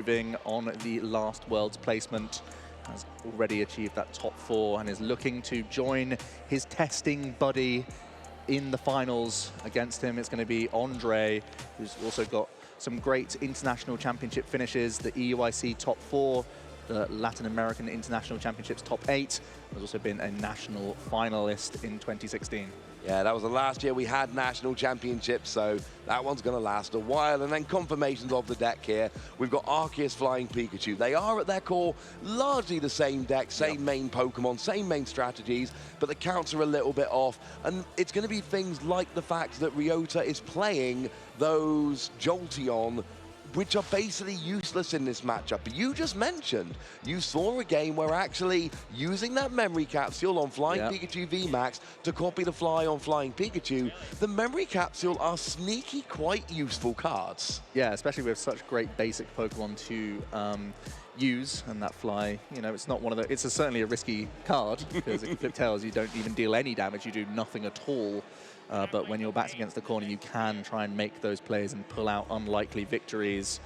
Improving on the last Worlds placement, has already achieved that top 4 and is looking to join his testing buddy in the finals. Against him, it's going to be Ondrej, who's also got some great international championship finishes, the EUIC top 4, the Latin American International Championships top 8. Has also been a national finalist in 2016. Yeah, that was the last year we had national championships, so that one's going to last a while. And then confirmations of the deck here. We've got Arceus, Flying Pikachu. They are at their core largely the same deck, same main Pokemon, same main strategies, but the counts are a little bit off. And it's going to be things like the fact that Ryota is playing those Jolteon, which are basically useless in this matchup. But you just mentioned, you saw a game where actually using that memory capsule on Flying Pikachu VMAX to copy the fly on Flying Pikachu, the memory capsule are sneaky, quite useful cards. Yeah, especially with such great basic Pokemon to use, and that fly, you know, it's not one of the, it's certainly a risky card, because if you flip tails, you don't even deal any damage, you do nothing at all. But when your back's against the corner, you can try and make those plays and pull out unlikely victories.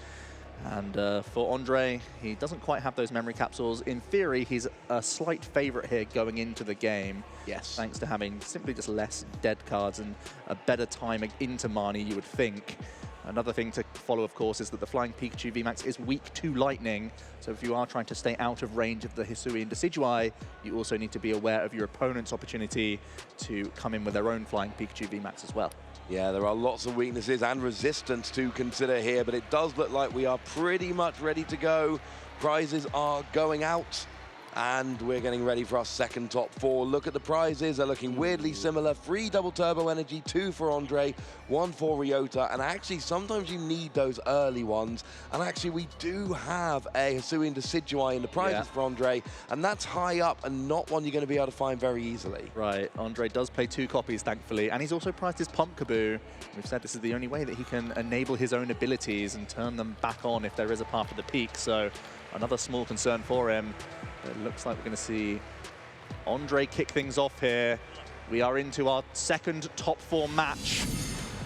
And for Ondrej, he doesn't quite have those memory capsules. In theory, he's a slight favorite here going into the game. Yes. Thanks to having simply just less dead cards and a better time into Mani, you would think. Another thing to follow, of course, is that the Flying Pikachu VMAX is weak to Lightning. So if you are trying to stay out of range of the Hisui and Decidueye, you also need to be aware of your opponent's opportunity to come in with their own Flying Pikachu VMAX as well. Yeah, there are lots of weaknesses and resistance to consider here, but it does look like we are pretty much ready to go. Prizes are going out, and we're getting ready for our second top 4. Look at the prizes, they're looking weirdly similar. 3 double turbo energy, 2 for Ondrej, 1 for Ryota, and actually sometimes you need those early ones. And actually we do have a Hisui and Decidueye in the prizes for Ondrej, and that's high up and not one you're going to be able to find very easily. Right, Ondrej does play 2 copies, thankfully, and he's also prized his Pumpkaboo. We've said this is the only way that he can enable his own abilities and turn them back on if there is a path to the peak, so another small concern for him. It looks like we're going to see Ondrej kick things off here. We are into our second top 4 match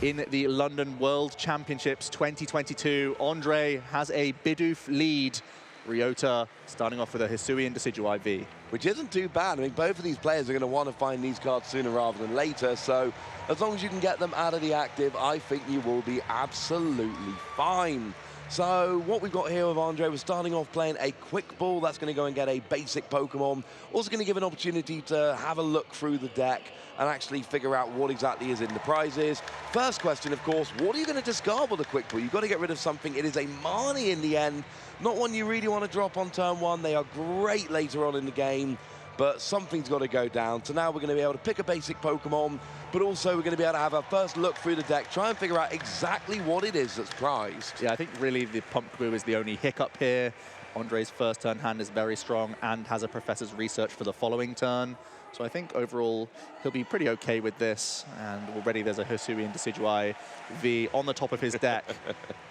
in the London World Championships 2022. Ondrej has a Bidoof lead. Ryota starting off with a Hisui and Decidueye V. Which isn't too bad. I mean, both of these players are going to want to find these cards sooner rather than later. So as long as you can get them out of the active, I think you will be absolutely fine. So what we've got here with Ondrej, we're starting off playing a quick ball. That's going to go and get a basic Pokemon. Also going to give an opportunity to have a look through the deck and actually figure out what exactly is in the prizes. First question, of course, what are you going to discard with a quick ball? You've got to get rid of something. It is a Mani in the end. Not one you really want to drop on turn 1. They are great later on in the game, but something's got to go down. So now we're going to be able to pick a basic Pokemon, but also we're going to be able to have our first look through the deck, try and figure out exactly what it is that's prized. Yeah, I think really the Pumpkaboo is the only hiccup here. Ondrej's first turn hand is very strong and has a Professor's Research for the following turn. So I think overall he'll be pretty okay with this, and already there's a Hisui and Decidueye V on the top of his deck.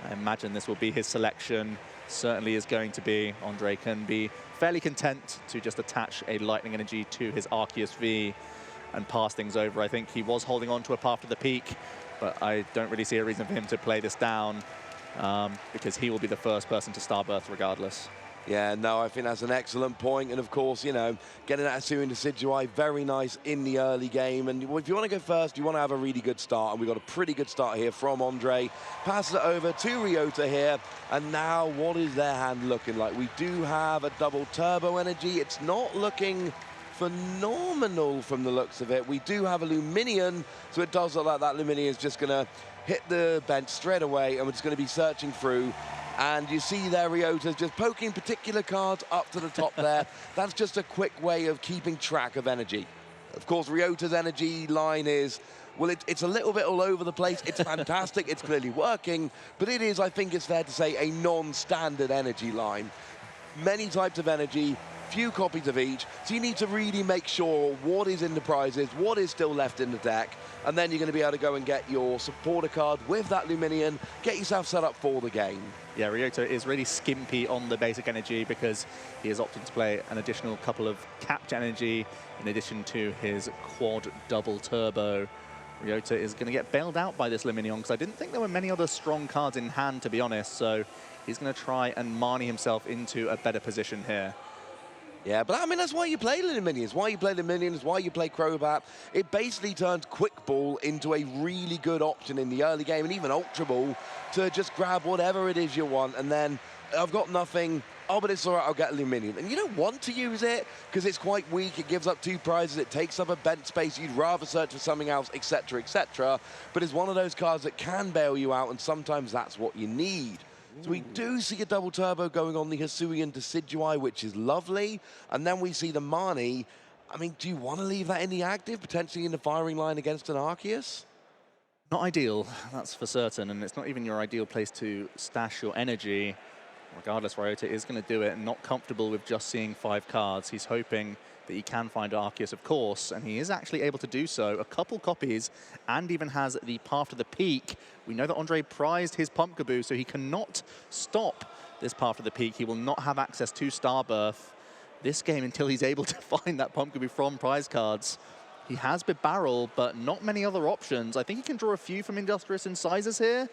I imagine this will be his selection. Certainly is going to be. Ondrej can be fairly content to just attach a Lightning Energy to his Arceus V and pass things over. I think he was holding on to a path to the peak, but I don't really see a reason for him to play this down because he will be the first person to Starbirth regardless. Yeah, no, I think that's an excellent point. And of course, you know, getting that Hisui and Decidueye, very nice in the early game. And if you want to go first, you want to have a really good start. And we've got a pretty good start here from Ondrej. Passes it over to Ryota here. And now, what is their hand looking like? We do have a double turbo energy. It's not looking phenomenal from the looks of it. We do have a Luminion, so it does look like that Luminion is just going to hit the bench straight away, and we're just going to be searching through. And you see there, Ryota's just poking particular cards up to the top there. That's just a quick way of keeping track of energy. Of course, Ryota's energy line is, well, it's a little bit all over the place. It's fantastic. It's clearly working. But it is, I think it's fair to say, a non-standard energy line. Many types of energy, few copies of each. So you need to really make sure what is in the prizes, what is still left in the deck. And then you're going to be able to go and get your supporter card with that Luminion, get yourself set up for the game. Yeah, Ryota is really skimpy on the basic energy because he is opting to play an additional couple of capped energy in addition to his quad double turbo. Ryota is going to get bailed out by this Luminion because I didn't think there were many other strong cards in hand, to be honest. So he's going to try and Marnie himself into a better position here. Yeah, but I mean, that's why you play Little Minions, why you play the Minions, why you play Crobat. It basically turns Quick Ball into a really good option in the early game, and even Ultra Ball, to just grab whatever it is you want, and then I've got nothing. Oh, but it's all right, I'll get a Little Minion. And you don't want to use it because it's quite weak. It gives up 2 prizes. It takes up a bench space. You'd rather search for something else, etc., etc. But it's one of those cards that can bail you out, and sometimes that's what you need. So we do see a double turbo going on the Hisuian Decidueye, which is lovely. And then we see the Marnie. I mean, do you want to leave that in the active, potentially in the firing line against an Arceus? Not ideal, that's for certain. And it's not even your ideal place to stash your energy. Regardless, Ryota is going to do it, and not comfortable with just seeing 5 cards. He's hoping that he can find Arceus, of course, and he is actually able to do so. A couple copies, and even has the Path to the Peak. We know that Ondrej prized his Pumpkaboo, so he cannot stop this Path to the Peak. He will not have access to Starbirth this game until he's able to find that Pumpkaboo from prize cards. He has Bibarel, but not many other options. I think he can draw a few from Industrious Incisors here,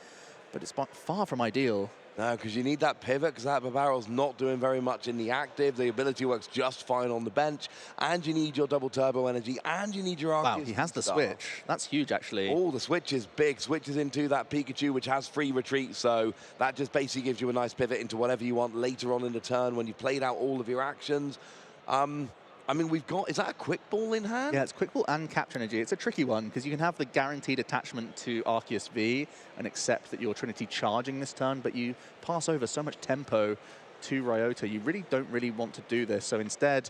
but it's far from ideal. No, because you need that pivot, because that Bibarel's not doing very much in the active. The ability works just fine on the bench, and you need your double turbo energy, and you need your Arceus. Wow, he has the switch. That's huge, actually. Oh, the switch is big. Switches into that Pikachu, which has free retreat, so that just basically gives you a nice pivot into whatever you want later on in the turn when you've played out all of your actions. I mean, we've got, is that a Quick Ball in hand? Yeah, it's Quick Ball and Capture Energy. It's a tricky one because you can have the guaranteed attachment to Arceus V and accept that you're Trinity charging this turn, but you pass over so much tempo to Ryota. You really don't want to do this. So instead,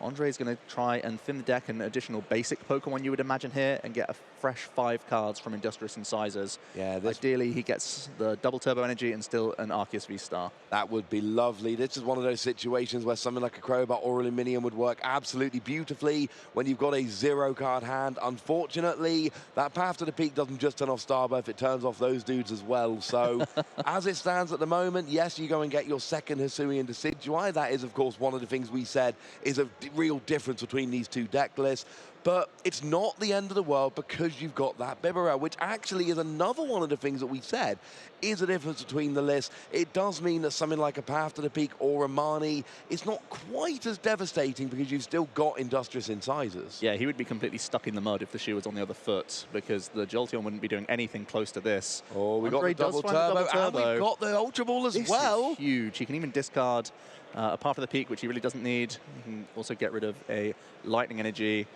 Ondrej is going to try and thin the deck, an additional basic Pokemon you would imagine here, and get a fresh 5 cards from Industrious Incisors. Yeah, ideally he gets the double turbo energy and still an Arceus V-Star. That would be lovely. This is one of those situations where something like a Crobat or a Luminium would work absolutely beautifully when you've got a 0-card hand. Unfortunately, that Path to the Peak doesn't just turn off Starbirth, it turns off those dudes as well. So as it stands at the moment, yes, you go and get your second Hisuian Decidueye. That is, of course, one of the things we said is a real difference between these two deck lists. But it's not the end of the world because you've got that Bibarel, which actually is another one of the things that we said is a difference between the lists. It does mean that something like a Path to the Peak or a Marnie is not quite as devastating because you've still got Industrious Incisors. Yeah, he would be completely stuck in the mud if the shoe was on the other foot because the Jolteon wouldn't be doing anything close to this. Oh, we got the double turbo, and we've got the Ultra Ball as well. This is huge. He can even discard a Path to the Peak, which he really doesn't need. He can also get rid of a Lightning Energy.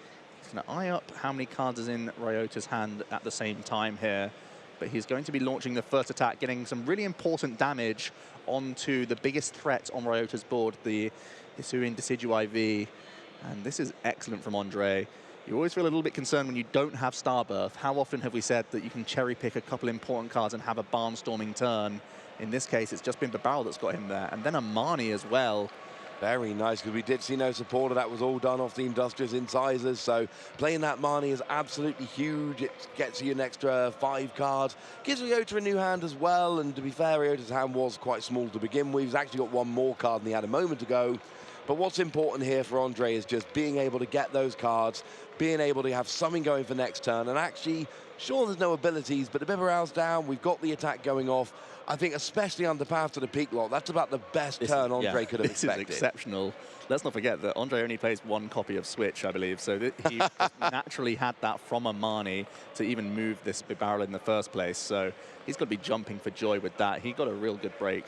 He's going to eye up how many cards is in Ryota's hand at the same time here. But he's going to be launching the first attack, getting some really important damage onto the biggest threat on Ryota's board, the Hisuian Decidueye V. And this is excellent from Ondrej. You always feel a little bit concerned when you don't have Starbirth. How often have we said that you can cherry pick a couple important cards and have a barnstorming turn? In this case, it's just been Bibarel that's got him there. And then a Marnie as well. Very nice, because we did see no supporter. That was all done off the Industrious Incisors. So playing that Marnie is absolutely huge. It gets you an extra 5 cards. Gives Ryota a new hand as well. And to be fair, Ryota's hand was quite small to begin with. He's actually got 1 more card than he had a moment ago. But what's important here for Ondrej is just being able to get those cards, being able to have something going for next turn. And actually, sure, there's no abilities, but the Bibarel's down. We've got the attack going off. I think especially under Path to the Peak lot, that's about the best turn Ondrej could have expected. This is exceptional. Let's not forget that Ondrej only plays 1 copy of Switch, I believe, so he naturally had that from a Marnie to even move this Bibarel in the first place, so he's got to be jumping for joy with that. He got a real good break.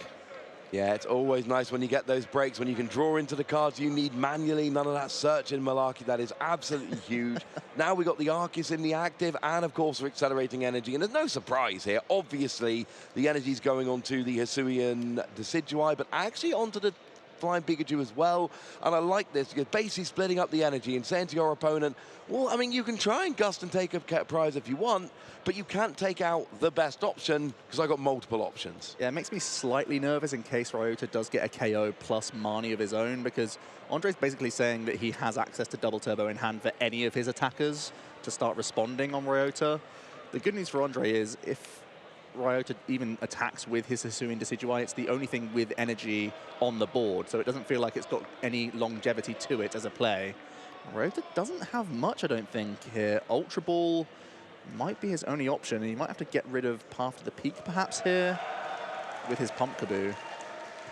Yeah, it's always nice when you get those breaks, when you can draw into the cards you need manually. None of that searching malarkey. That is absolutely huge. Now we got the Arceus in the active, and of course we're accelerating energy. And there's no surprise here. Obviously, the energy's going on to the Hisuian Decidueye, but actually onto the Flying Pikachu as well. And I like this. You're basically splitting up the energy and saying to your opponent, well, I mean, you can try and gust and take a prize if you want, but you can't take out the best option because I got multiple options. Yeah, it makes me slightly nervous in case Ryota does get a KO plus Marnie of his own, because Ondrej's basically saying that he has access to double turbo in hand for any of his attackers to start responding on Ryota. The good news for Ondrej is if Ryota even attacks with his Hisuian Decidueye, it's the only thing with energy on the board, so it doesn't feel like it's got any longevity to it as a play. Ryota doesn't have much, I don't think, here. Ultra Ball might be his only option, and he might have to get rid of Path to the Peak perhaps here with his Pumpkaboo.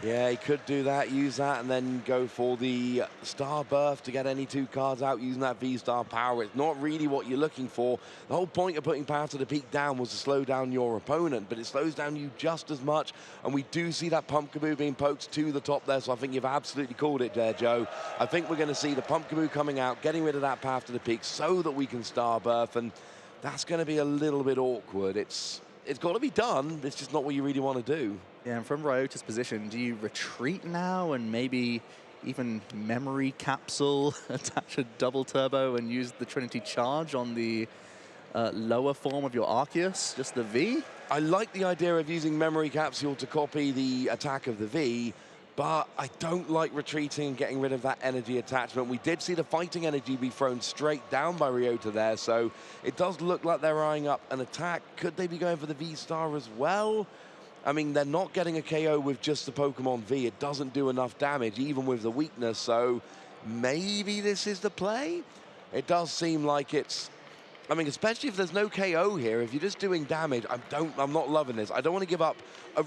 Yeah, he could do that, use that, and then go for the Star Birth to get any 2 cards out using that V-Star power. It's not really what you're looking for. The whole point of putting Path to the Peak down was to slow down your opponent, but it slows down you just as much, and we do see that Pumpkaboo being poked to the top there, so I think you've absolutely called it there, Joe. I think we're going to see the Pumpkaboo coming out, getting rid of that Path to the Peak so that we can Star Birth, and that's going to be a little bit awkward. It's got to be done, it's just not what you really want to do. Yeah, and from Ryota's position, do you retreat now and maybe even memory capsule, attach a double turbo and use the Trinity charge on the lower form of your Arceus, just the V? I like the idea of using memory capsule to copy the attack of the V, but I don't like retreating and getting rid of that energy attachment. We did see the fighting energy be thrown straight down by Ryota there, so it does look like they're eyeing up an attack. Could they be going for the V-Star as well? I mean, they're not getting a KO with just the Pokemon V. It doesn't do enough damage, even with the weakness, so maybe this is the play? It does seem like it's... I mean, especially if there's no KO here, if you're just doing damage, I'm not loving this. I don't want to give up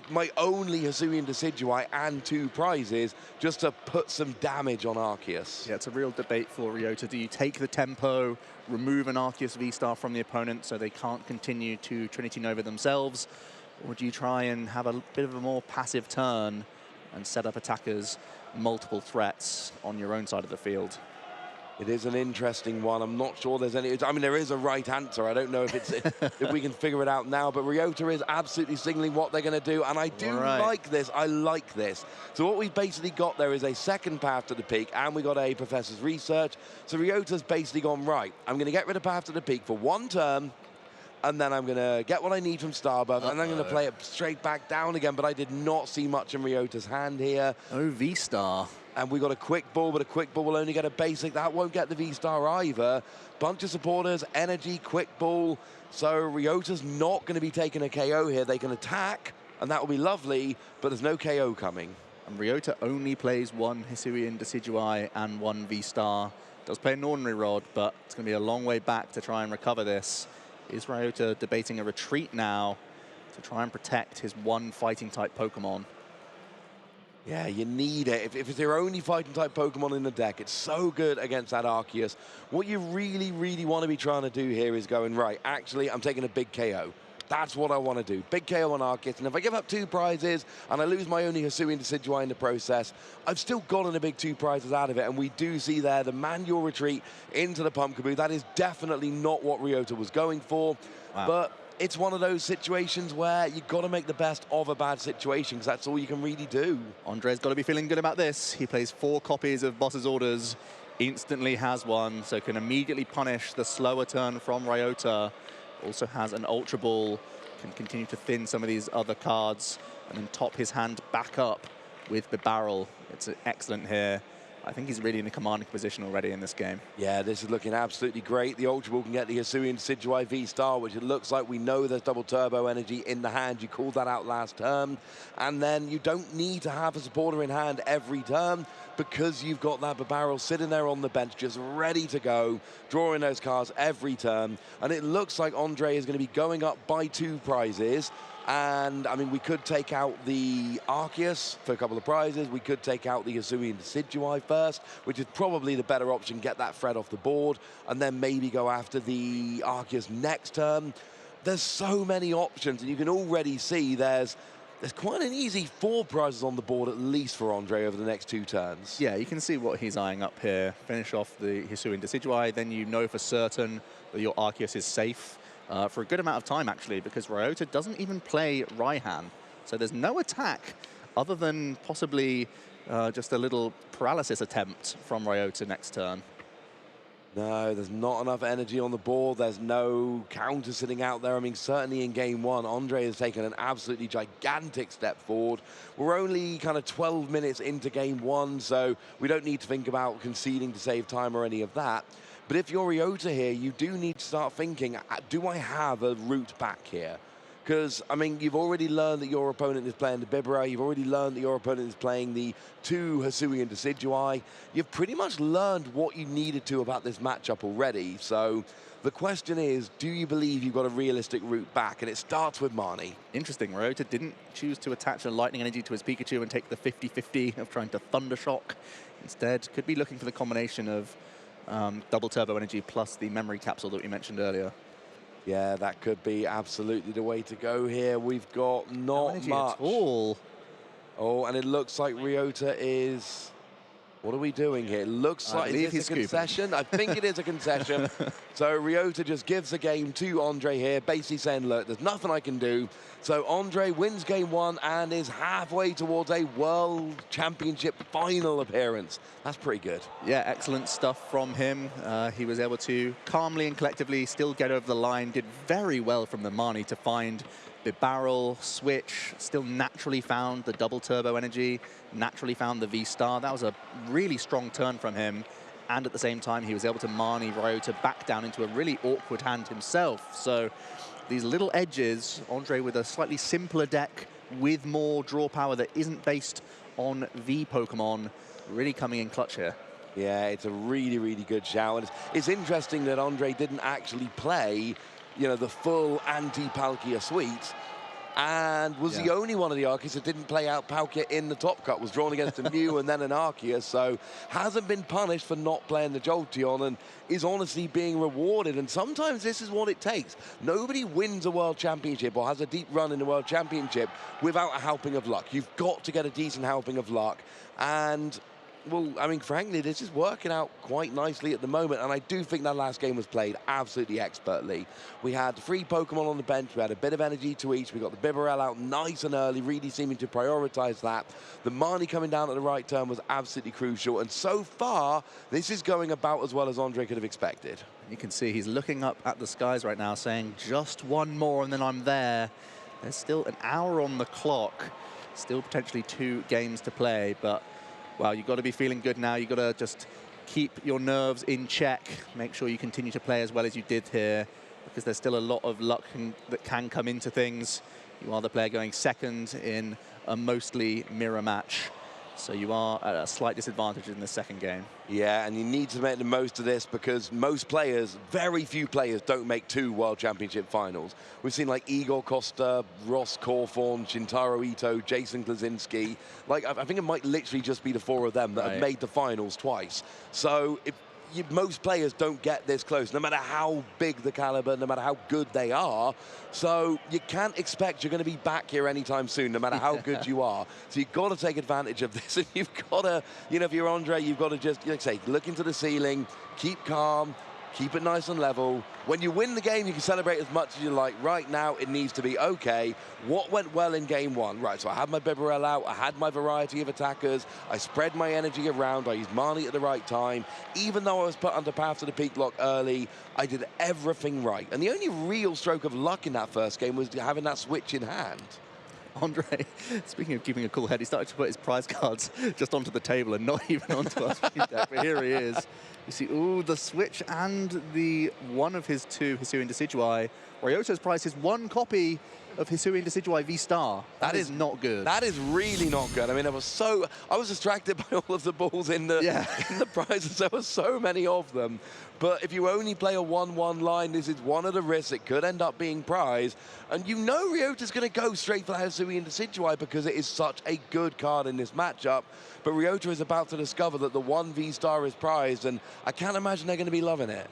my only Hisuian Decidueye and 2 prizes just to put some damage on Arceus. Yeah, it's a real debate for Ryota. Do you take the tempo, remove an Arceus V-Star from the opponent so they can't continue to Trinity Nova themselves? Or do you try and have a bit of a more passive turn and set up attackers multiple threats on your own side of the field? It is an interesting one. I'm not sure there's any... I mean, there is a right answer. I don't know if it's if we can figure it out now, but Ryota is absolutely signaling what they're going to do, and I do like this. I like this. So what we've basically got there is a second Path to the Peak, and we got a Professor's Research. So Ryota's basically gone, right, I'm going to get rid of Path to the Peak for 1 turn, and then I'm going to get what I need from Starbuff, and I'm going to play it straight back down again, but I did not see much in Ryota's hand here. Oh, V-Star. And we got a Quick Ball, but a Quick Ball will only get a basic. That won't get the V-Star either. Bunch of supporters, energy, Quick Ball. So Ryota's not going to be taking a KO here. They can attack, and that will be lovely, but there's no KO coming. And Ryota only plays 1 Hisuian Decidueye and 1 V-Star. Does play an ordinary rod, but it's going to be a long way back to try and recover this. Is Ryota debating a retreat now to try and protect his 1 fighting-type Pokemon? Yeah, you need it. If it's your only fighting-type Pokemon in the deck, it's so good against that Arceus. What you really, really want to be trying to do here is going, right, actually, I'm taking a big KO. That's what I want to do. Big KO on Arceus. And if I give up 2 prizes and I lose my only Hisuian Decidueye in the process, I've still gotten a big 2 prizes out of it. And we do see there the manual retreat into the Pumpkaboo. That is definitely not what Ryota was going for. Wow. But it's one of those situations where you've got to make the best of a bad situation, because that's all you can really do. Ondrej's got to be feeling good about this. He plays 4 copies of Boss's Orders, instantly has 1, so can immediately punish the slower turn from Ryota. Also has an Ultra Ball, can continue to thin some of these other cards, and then top his hand back up with the barrel. It's excellent here. I think he's really in a commanding position already in this game. Yeah, this is looking absolutely great. The Ultra Ball can get the Hisuian Decidueye V-Star, which it looks like we know there's double turbo energy in the hand. You called that out last turn. And then you don't need to have a supporter in hand every turn, because you've got that barrel sitting there on the bench, just ready to go, drawing those cards every turn. And it looks like Ondrej is going to be going up by 2 prizes. And, I mean, we could take out the Arceus for a couple of prizes. We could take out the Hisuian Decidueye first, which is probably the better option, get that threat off the board, and then maybe go after the Arceus next turn. There's so many options, and you can already see there's quite an easy 4 prizes on the board, at least for Ondrej, over the next 2 turns. Yeah, you can see what he's eyeing up here. Finish off the Hisuian Decidueye, then you know for certain that your Arceus is safe. For a good amount of time, actually, because Ryota doesn't even play Raihan. So there's no attack other than possibly just a little paralysis attempt from Ryota next turn. No, there's not enough energy on the board. There's no counter sitting out there. I mean, certainly in game 1, Ondrej has taken an absolutely gigantic step forward. We're only kind of 12 minutes into game 1, so we don't need to think about conceding to save time or any of that. But if you're Ryota here, you do need to start thinking, do I have a route back here? Because, I mean, you've already learned that your opponent is playing the Bibera. You've already learned that your opponent is playing the 2 Hisui and Decidueye. You've pretty much learned what you needed to about this matchup already. So the question is, do you believe you've got a realistic route back? And it starts with Marnie. Interesting, Ryota didn't choose to attach a lightning energy to his Pikachu and take the 50-50 of trying to Thunder Shock. Instead, could be looking for the combination of double turbo energy plus the memory capsule that we mentioned earlier. Yeah, that could be absolutely the way to go here. We've got not much. At all. Oh, and it looks like Ryota is... What are we doing here? It looks like it's a concession. I think it is a concession. So Ryota just gives the game to Ondrej here, basically saying, look, there's nothing I can do. So Ondrej wins game 1 and is halfway towards a World Championship final appearance. That's pretty good. Yeah, excellent stuff from him. He was able to calmly and collectively still get over the line. Did very well from the Marnie to find the barrel switch, still naturally found the double turbo energy, naturally found the V-Star. That was a really strong turn from him. And at the same time, he was able to Marnie Ryota back down into a really awkward hand himself. So these little edges, Ondrej with a slightly simpler deck with more draw power that isn't based on V Pokemon, really coming in clutch here. Yeah, it's a really, really good shout. And it's interesting that Ondrej didn't actually play, you know, the full anti-Palkia suite, and was the only one of the Arceus that didn't play out Palkia in the top cut, was drawn against a Mew and then an Arceus, so hasn't been punished for not playing the Jolteon and is honestly being rewarded. And sometimes this is what it takes. Nobody wins a World Championship or has a deep run in the World Championship without a helping of luck. You've got to get a decent helping of luck, and well, I mean, frankly, this is working out quite nicely at the moment, and I do think that last game was played absolutely expertly. We had 3 Pokemon on the bench, we had a bit of energy to each, we got the Bibarel out nice and early, really seeming to prioritize that. The Marnie coming down at the right turn was absolutely crucial, and so far, this is going about as well as Ondrej could have expected. You can see he's looking up at the skies right now, saying, just one more and then I'm there. There's still an hour on the clock, still potentially 2 games to play, but well, you've got to be feeling good now. You've got to just keep your nerves in check. Make sure you continue to play as well as you did here, because there's still a lot of luck that can come into things. You are the player going second in a mostly mirror match, so you are at a slight disadvantage in the second game. Yeah, and you need to make the most of this, because most players, very few players, don't make 2 World Championship finals. We've seen like Igor Costa, Ross Cawthorn, Shintaro Ito, Jason Klaczynski. Like, I think it might literally just be the 4 of them that have made the finals twice. So most players don't get this close, no matter how big the caliber, no matter how good they are. So you can't expect you're going to be back here anytime soon, no matter how good you are. So you've got to take advantage of this, and you've got to, you know, if you're Ondrej, you've got to just, like I say, look into the ceiling, keep calm, keep it nice and level. When you win the game, you can celebrate as much as you like. Right now, it needs to be, okay, what went well in game 1? Right, so I had my Bibarel out, I had my variety of attackers, I spread my energy around, I used Marnie at the right time. Even though I was put under Path to the Peak Lock early, I did everything right. And the only real stroke of luck in that first game was having that switch in hand. Ondrej, speaking of keeping a cool head, he started to put his prize cards just onto the table and not even onto our speed deck. But here he is. You see, ooh, the switch and the one of his 2 Hisui and Decidueye. Ryota's prized his 1 copy of Hisui and Decidueye V-Star. That is not good. That is really not good. I mean, I was distracted by all of the balls in the prizes. There were so many of them. But if you only play a 1-1 line, this is one of the risks. It could end up being prize. And you know Ryota's going to go straight for Hisui and Decidueye because it is such a good card in this matchup. But Ryota is about to discover that the 1 V-Star is prized, and I can't imagine they're going to be loving it.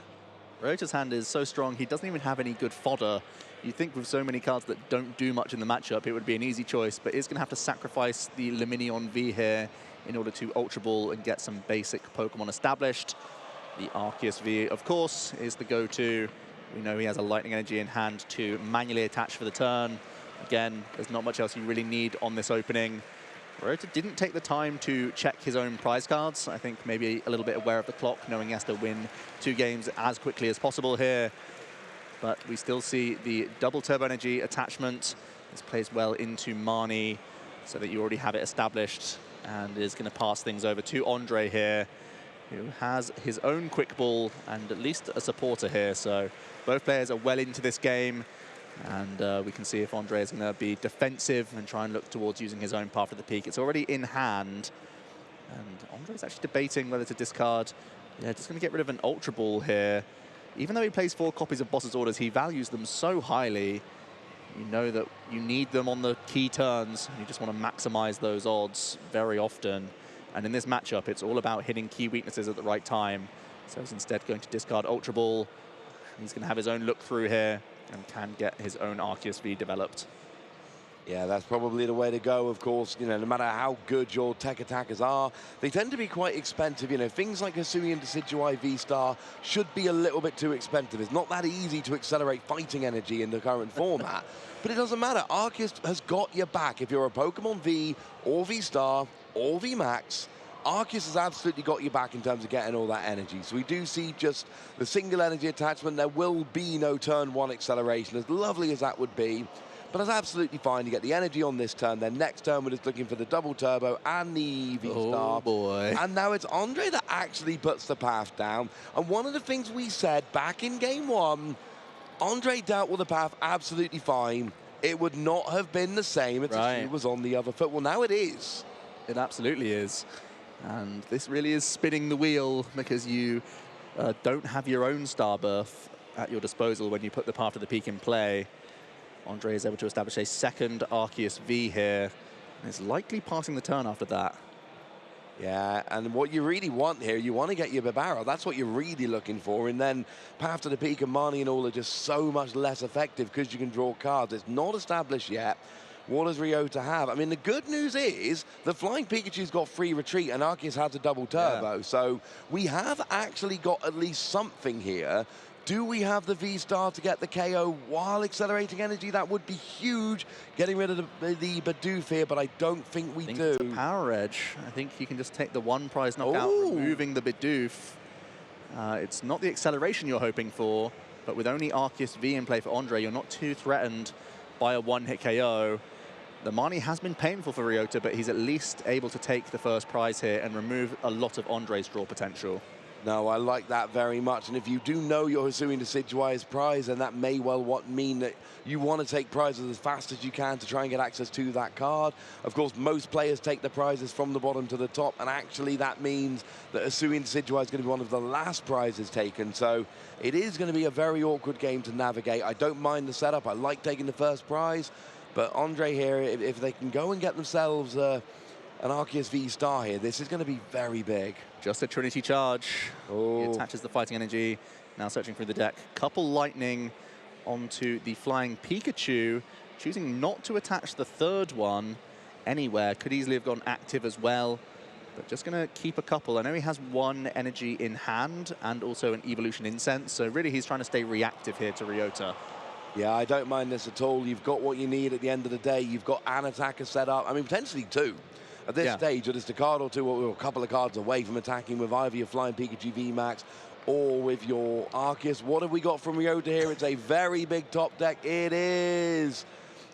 Ryota's hand is so strong, he doesn't even have any good fodder. You'd think with so many cards that don't do much in the matchup, it would be an easy choice, but he's going to have to sacrifice the Luminion V here in order to Ultra Ball and get some basic Pokemon established. The Arceus V, of course, is the go-to. We know he has a Lightning Energy in hand to manually attach for the turn. Again, there's not much else you really need on this opening. Ryota didn't take the time to check his own prize cards. I think maybe a little bit aware of the clock, knowing he has to win 2 games as quickly as possible here. But we still see the double turbo energy attachment. This plays well into Marnie, so that you already have it established, and is going to pass things over to Ondrej here, who has his own quick ball and at least a supporter here. So both players are well into this game. And we can see if Ondrej is going to be defensive and try and look towards using his own path of the peak. It's already in hand. And Ondrej is actually debating whether to discard. Yeah, just going to get rid of an Ultra Ball here. Even though he plays 4 copies of Boss's Orders, he values them so highly. You know that you need them on the key turns. You just want to maximize those odds very often. And in this matchup, it's all about hitting key weaknesses at the right time. So he's instead going to discard Ultra Ball. He's going to have his own look through here and can get his own Arceus V developed. Yeah, that's probably the way to go, of course. You know, no matter how good your tech attackers are, they tend to be quite expensive. You know, things like Hisui and Decidueye V-Star should be a little bit too expensive. It's not that easy to accelerate fighting energy in the current format. But it doesn't matter. Arceus has got your back. If you're a Pokemon V or V-Star or V-Max, Arceus has absolutely got your back in terms of getting all that energy. So we do see just the single energy attachment. There will be no turn 1 acceleration, as lovely as that would be. But that's absolutely fine. You get the energy on this turn. Then next turn, we're just looking for the double turbo and the V-Star. Oh, boy. And now it's Ondrej that actually puts the path down. And one of the things we said back in game 1, Ondrej dealt with the path absolutely fine. It would not have been the same if he was on the other foot. Well, now it is. It absolutely is. And this really is spinning the wheel because you don't have your own Starbirth at your disposal when you put the path of the peak in play. Ondrej is able to establish a second Arceus V here, and is likely passing the turn after that. Yeah, and what you really want here, you want to get your Bibaro. That's what you're really looking for. And then Path to the Peak and Marnie and all are just so much less effective because you can draw cards. It's not established yet. What does Ryota have? I mean, the good news is the Flying Pikachu's got free retreat and Arceus has a double turbo. Yeah. So we have actually got at least something here. Do we have the V-Star to get the KO while accelerating energy? That would be huge. Getting rid of the Bidoof here, but I don't think we do. It's a Power Edge. I think you can just take the one prize knockout, removing the Bidoof. It's not the acceleration you're hoping for, but with only Arceus V in play for Ondrej, you're not too threatened by a one-hit KO. The Marnie has been painful for Ryota, but he's at least able to take the first prize here and remove a lot of Ondrej's draw potential. No, I like that very much. And if you do know you're pursuing Decidueye's prize, then that may well mean that you want to take prizes as fast as you can to try and get access to that card. Of course, most players take the prizes from the bottom to the top, and actually that means that Hisui Decidueye is going to be one of the last prizes taken. So it is going to be a very awkward game to navigate. I don't mind the setup. I like taking the first prize. But Ondrej here, if they can go and get themselves an Arceus V-Star here, this is going to be very big. Just a Trinity Charge. He attaches the fighting energy. Now searching through the deck. Couple Lightning onto the Flying Pikachu. Choosing not to attach the third one anywhere. Could easily have gone active as well. But just going to keep a couple. I know he has one energy in hand and also an Evolution Incense. So really he's trying to stay reactive here to Ryota. Yeah, I don't mind this at all. You've got what you need at the end of the day. You've got an attacker set up. I mean, potentially two. At this stage, you're just a card or two or a couple of cards away from attacking with either your Flying Pikachu VMAX or with your Arceus. What have we got from Ryota here? It's a very big top deck. It is.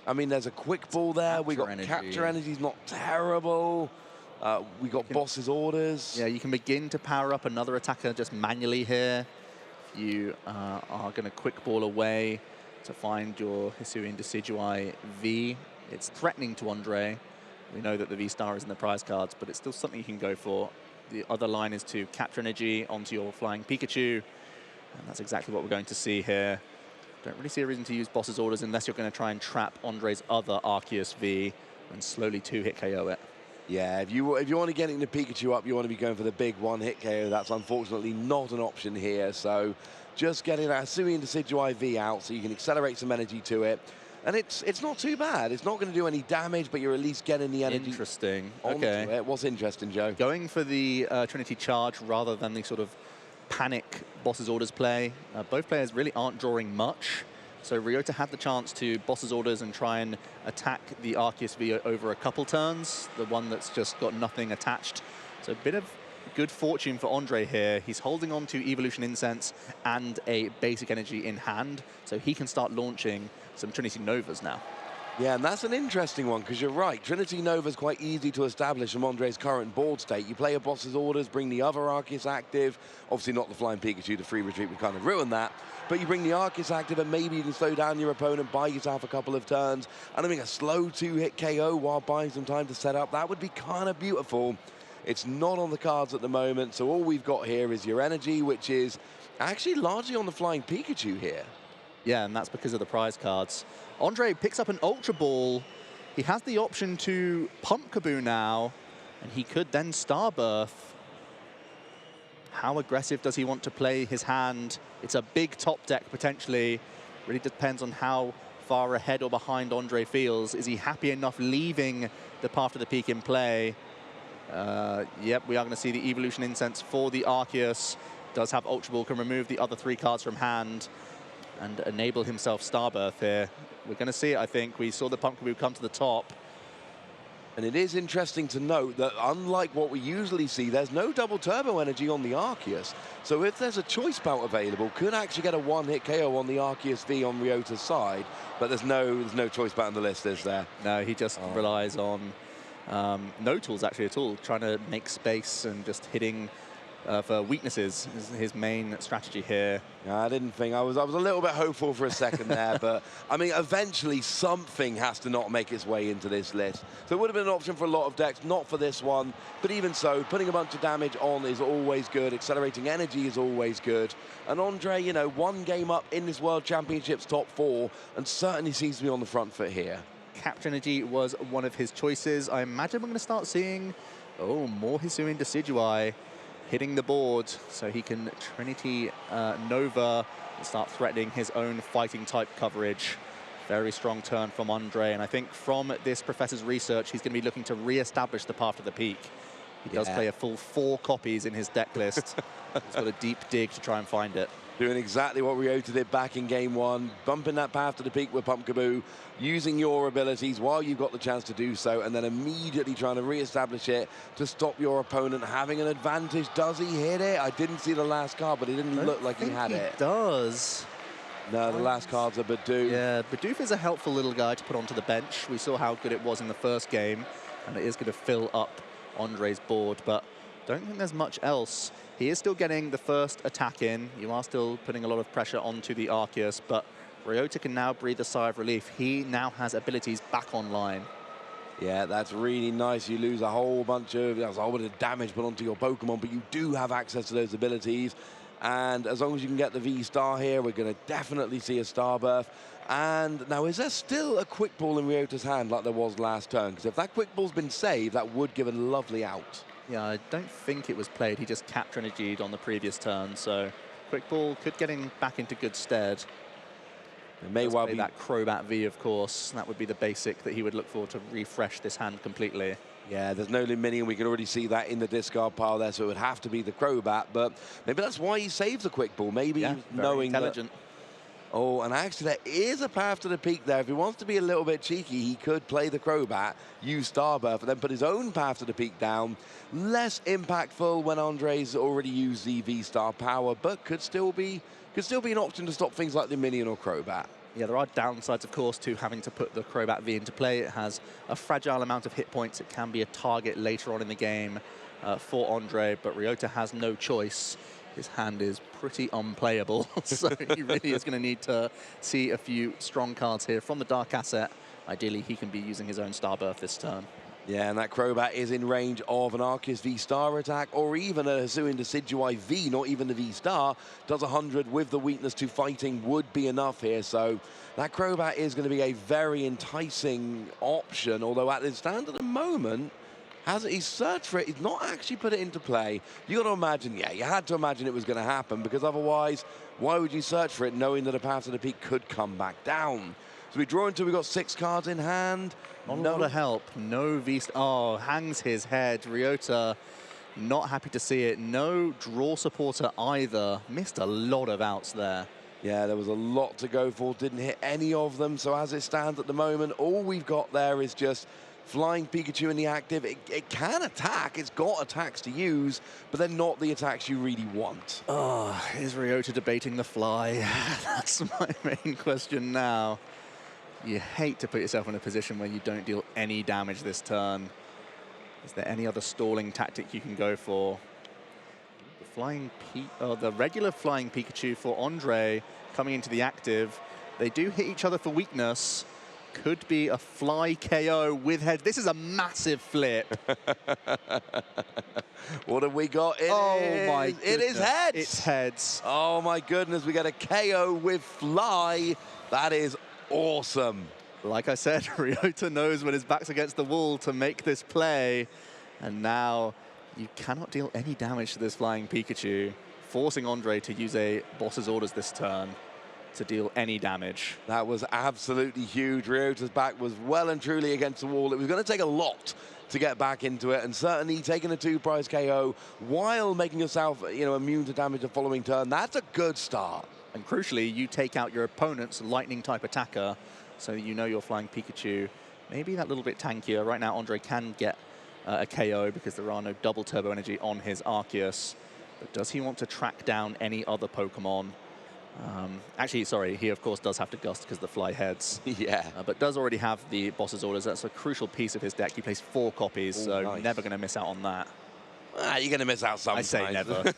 I mean, there's a quick ball there. We got Capture Energy's not terrible. We got Boss's Orders. Yeah, you can begin to power up another attacker just manually here. You are going to quick ball away to find your Hisui and Decidueye V. It's threatening to Ondrej. We know that the V-Star is in the prize cards, but it's still something you can go for. The other line is to capture energy onto your Flying Pikachu, and that's exactly what we're going to see here. Don't really see a reason to use Boss's Orders unless you're going to try and trap Ondrej's other Arceus V and slowly two-hit KO it. Yeah, if you want to get the Pikachu up, you want to be going for the big one-hit KO. That's unfortunately not an option here, so just getting that Hisui and Decidueye V out so you can accelerate some energy to it. And it's not too bad. It's not going to do any damage, but you're at least getting the energy. Interesting. Onto it. What's interesting, Joe? Going for the Trinity Charge rather than the sort of panic Boss's Orders play. Both players really aren't drawing much. So Ryota had the chance to Boss's Orders and try and attack the Arceus V over a couple turns. The one that's just got nothing attached. So a bit of good fortune for Ondrej here. He's holding on to Evolution Incense and a basic energy in hand, so he can start launching some Trinity Novas now. Yeah, and that's an interesting one, because you're right. Trinity Nova's quite easy to establish from Ondrej's current board state. You play a boss's orders, bring the other Arceus active. Obviously not the Flying Pikachu, the free retreat would kind of ruin that. But you bring the Arceus active, and maybe you can slow down your opponent, buy yourself a couple of turns, and I think a slow 2-hit KO while buying some time to set up, that would be kind of beautiful. It's not on the cards at the moment, so all we've got here is your energy, which is actually largely on the Flying Pikachu here. Yeah, and that's because of the prize cards. Ondrej picks up an Ultra Ball. He has the option to Pump Kaboo now, and he could then Starbirth. How aggressive does he want to play his hand? It's a big top deck, potentially. Really depends on how far ahead or behind Ondrej feels. Is he happy enough leaving the Path to the Peak in play? Yep, we are going to see the Evolution Incense for the Arceus. Does have Ultra Ball, can remove the other 3 cards from hand and enable himself Starbirth here. We're going to see it, I think. We saw the Pump Kaboo come to the top. And it is interesting to note that unlike what we usually see, there's no double turbo energy on the Arceus. So if there's a choice belt available, could actually get a 1-hit KO on the Arceus V on Ryota's side, but there's no choice belt on the list, is there? No, he just relies on no tools actually at all, trying to make space and just hitting for weaknesses is his main strategy here. Yeah, I didn't think, I was a little bit hopeful for a second there, but I mean, eventually something has to not make its way into this list. So it would have been an option for a lot of decks, not for this one, but even so, putting a bunch of damage on is always good, accelerating energy is always good, and Ondrej, you know, 1 game up in this World Championships top 4, and certainly seems to be on the front foot here. Capture Energy was one of his choices. I imagine we're going to start seeing, more Hisuian Decidueye hitting the board, so he can Trinity Nova and start threatening his own fighting type coverage. Very strong turn from Ondrej, and I think from this professor's research, he's going to be looking to re-establish the Path to the Peak. He does play a full 4 copies in his deck list. He's got a deep dig to try and find it. Doing exactly what Ryota did back in game 1, bumping that Path to the Peak with Pump Kaboo, using your abilities while you've got the chance to do so, and then immediately trying to re-establish it to stop your opponent having an advantage. Does he hit it? I didn't see the last card, but it didn't look like he had it. He does. No, the last card's a Bidoof. Yeah, Bidoof is a helpful little guy to put onto the bench. We saw how good it was in the first game, and it is going to fill up Ondrej's board, but don't think there's much else. He is still getting the first attack in. You are still putting a lot of pressure onto the Arceus, but Ryota can now breathe a sigh of relief. He now has abilities back online. Yeah, that's really nice. You lose a whole bunch of damage put onto your Pokemon, but you do have access to those abilities. And as long as you can get the V-Star here, we're going to definitely see a Starbirth. And now, is there still a Quick Ball in Ryota's hand like there was last turn? Because if that Quick Ball's been saved, that would give a lovely out. Yeah, I don't think it was played. He just Capture Energied on the previous turn, so Quick Ball could get him back into good stead. It may well be that Crobat V, of course. That would be the basic that he would look for to refresh this hand completely. Yeah, there's no Minion. We can already see that in the discard pile there, so it would have to be the Crobat. But maybe that's why he saves the Quick Ball. Maybe knowing intelligent. Oh, and actually there is a Path to the Peak there. If he wants to be a little bit cheeky, he could play the Crobat, use Starbirth, and then put his own Path to the Peak down. Less impactful when Ondrej's already used the V-Star power, but could still be an option to stop things like the Minion or Crobat. Yeah, there are downsides, of course, to having to put the Crobat V into play. It has a fragile amount of hit points. It can be a target later on in the game for Ondrej, but Ryota has no choice. His hand is pretty unplayable, so he really is going to need to see a few strong cards here from the Dark Asset. Ideally, he can be using his own Starbirth this turn. Yeah, and that Crobat is in range of an Arceus V-Star attack, or even a Hisuian Decidueye V, not even the V-Star. Does 100 with the weakness to fighting would be enough here, so that Crobat is going to be a very enticing option, although at the stand at the moment, he's searched for it, he's not actually put it into play. You got to imagine, yeah, you had to imagine it was going to happen, because otherwise, why would you search for it knowing that a Path to the Peak could come back down? So we draw until we got 6 cards in hand. Not a lot of help. No V-Star. Oh, hangs his head. Ryota not happy to see it. No draw supporter either. Missed a lot of outs there. Yeah, there was a lot to go for. Didn't hit any of them. So as it stands at the moment, all we've got there is just Flying Pikachu in the active. It can attack. It's got attacks to use, but they're not the attacks you really want. Oh, is Ryota debating the fly? That's my main question now. You hate to put yourself in a position where you don't deal any damage this turn. Is there any other stalling tactic you can go for? The regular flying Pikachu for Ondrej coming into the active. They do hit each other for weakness. Could be a fly KO with head. This is a massive flip. What have we got? My goodness. It is heads. It's heads. Oh my goodness, we get a KO with fly. That is awesome. Like I said, Ryota knows when his back's against the wall to make this play. And now you cannot deal any damage to this flying Pikachu, forcing Ondrej to use a boss's orders this turn to deal any damage. That was absolutely huge. Ryota's back was well and truly against the wall. It was going to take a lot to get back into it, and certainly taking a 2-prize KO while making yourself, immune to damage the following turn. That's a good start. And crucially, you take out your opponent's lightning-type attacker, so you know your flying Pikachu maybe that little bit tankier. Right now, Ondrej can get a KO because there are no double turbo energy on his Arceus. But does he want to track down any other Pokemon? Actually, sorry, he of course does have to Gust because the fly heads. Yeah. But does already have the boss's orders. That's a crucial piece of his deck. He plays 4 copies, so nice. Never going to miss out on that. You're going to miss out sometimes. I say never.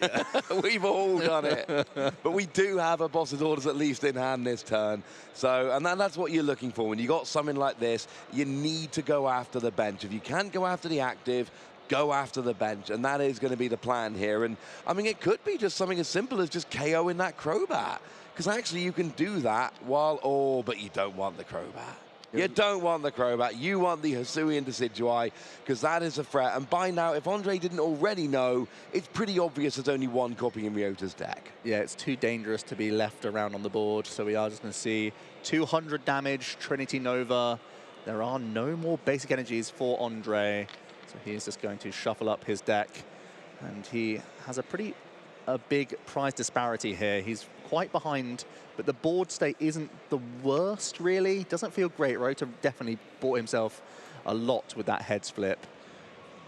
We've all done it. But we do have a boss's orders at least in hand this turn. So, and that's what you're looking for. When you got something like this, you need to go after the bench. If you can't go after the active, go after the bench, and that is going to be the plan here. And I mean, it could be just something as simple as just KOing that Crobat, because actually you can do that while, but you don't want the Crobat. You don't want the Crobat. You want the Hisuian Decidueye, because that is a threat. And by now, if Ondrej didn't already know, it's pretty obvious there's only 1 copy in Ryota's deck. Yeah, it's too dangerous to be left around on the board, so we are just going to see 200 damage, Trinity Nova. There are no more basic energies for Ondrej. So he's just going to shuffle up his deck, and he has a big prize disparity here. He's quite behind, but the board state isn't the worst, really. Doesn't feel great. Ryota definitely bought himself a lot with that heads flip.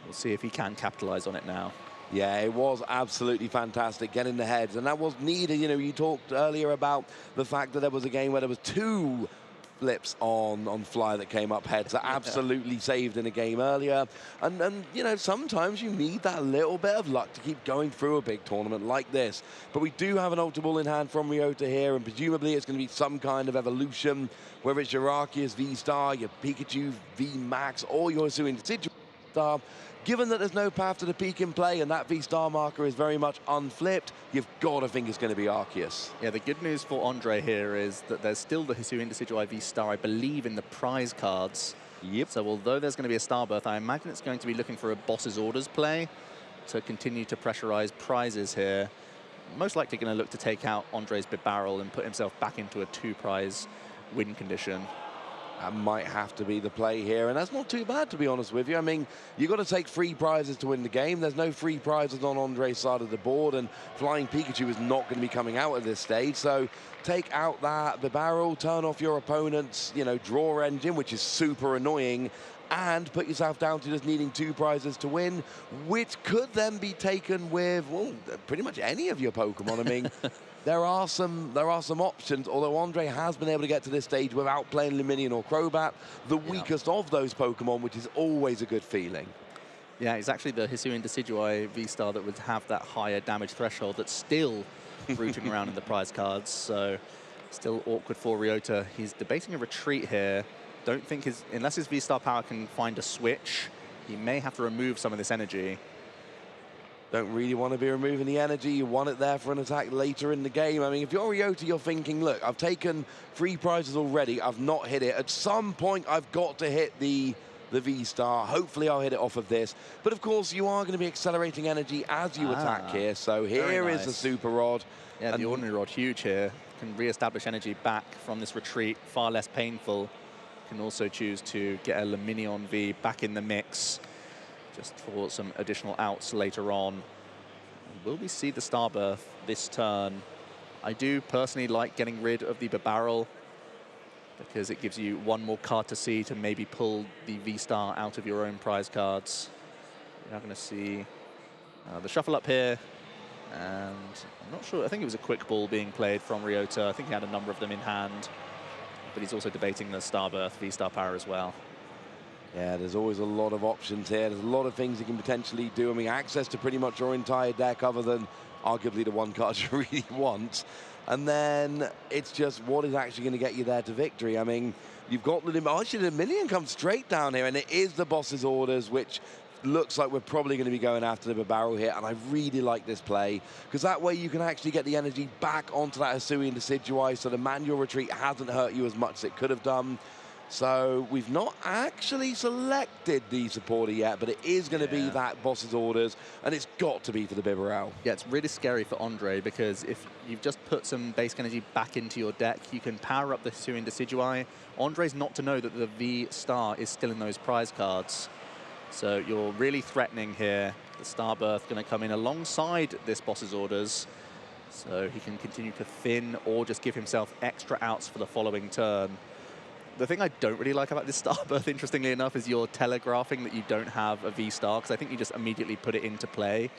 We'll see if he can capitalize on it now. Yeah, it was absolutely fantastic getting the heads, and that was needed. You talked earlier about the fact that there was a game where there was 2 flips on fly that came up heads that absolutely saved in a game earlier. And sometimes you need that little bit of luck to keep going through a big tournament like this. But we do have an Ultra Ball in hand from Ryota here, and presumably it's going to be some kind of evolution, whether it's your Arceus V-Star, your Pikachu V-Max, or your Hisuian Decidueye. Given that there's no path to the peak in play and that V-Star marker is very much unflipped, you've got to think it's going to be Arceus. Yeah, the good news for Ondrej here is that there's still the Hisuian Decidueye V-Star, I believe, in the prize cards. Yep. So although there's going to be a Starbirth, I imagine it's going to be looking for a boss's orders play to continue to pressurize prizes here. Most likely going to look to take out Ondrej's Bibarel and put himself back into a 2-prize win condition. That might have to be the play here, and that's not too bad, to be honest with you. I mean, you've got to take 3 prizes to win the game. There's no 3 prizes on Ondrej's side of the board, and Flying Pikachu is not going to be coming out at this stage. So take out that Bibarel, turn off your opponent's, draw engine, which is super annoying, and put yourself down to just needing 2 prizes to win, which could then be taken with, well, pretty much any of your Pokemon. I mean, there are some options, although Ondrej has been able to get to this stage without playing Luminion or Crobat, the weakest of those Pokemon, which is always a good feeling. Yeah, it's actually the Hisuian Decidueye V-Star that would have that higher damage threshold that's still rooting around in the prize cards, so still awkward for Ryota. He's debating a retreat here. Don't think unless his V-Star power can find a switch, he may have to remove some of this energy. Don't really want to be removing the energy. You want it there for an attack later in the game. I mean, if you're Ryota, you're thinking, look, I've taken 3 prizes already. I've not hit it. At some point, I've got to hit the V-Star. Hopefully, I'll hit it off of this. But, of course, you are going to be accelerating energy as you attack here. So here is the Super Rod. Yeah, the Ordinary Rod, huge here. Can re-establish energy back from this retreat, far less painful. Can also choose to get a Luminion V back in the mix, just for some additional outs later on. Will we see the Starbirth this turn? I do personally like getting rid of the Bibarel because it gives you 1 more card to see to maybe pull the V-Star out of your own prize cards. You're now going to see the shuffle up here, and I'm not sure, I think it was a quick ball being played from Ryota. I think he had a number of them in hand. but he's also debating the Star Birth V-Star power as well. Yeah, there's always a lot of options here. There's a lot of things you can potentially do. I mean, access to pretty much your entire deck other than arguably the one card you really want. And then it's just what is actually going to get you there to victory. I mean, you've got the... Actually, the minion comes straight down here, and it is the boss's orders, which looks like we're probably going to be going after the barrel here. And I really like this play, because that way you can actually get the energy back onto that Hisuian Decidueye, so the manual retreat hasn't hurt you as much as it could have done. So we've not actually selected the supporter yet, but it is going to be that boss's orders, and it's got to be for the Bibarel. Yeah, it's really scary for Ondrej, because if you've just put some basic energy back into your deck, you can power up the Hisuian Decidueye. Ondrej's not to know that the V-Star is still in those prize cards. So you're really threatening here. The Star Birth going to come in alongside this boss's orders, so he can continue to thin or just give himself extra outs for the following turn. The thing I don't really like about this Star Birth, interestingly enough, is you're telegraphing that you don't have a V-Star, because I think you just immediately put it into play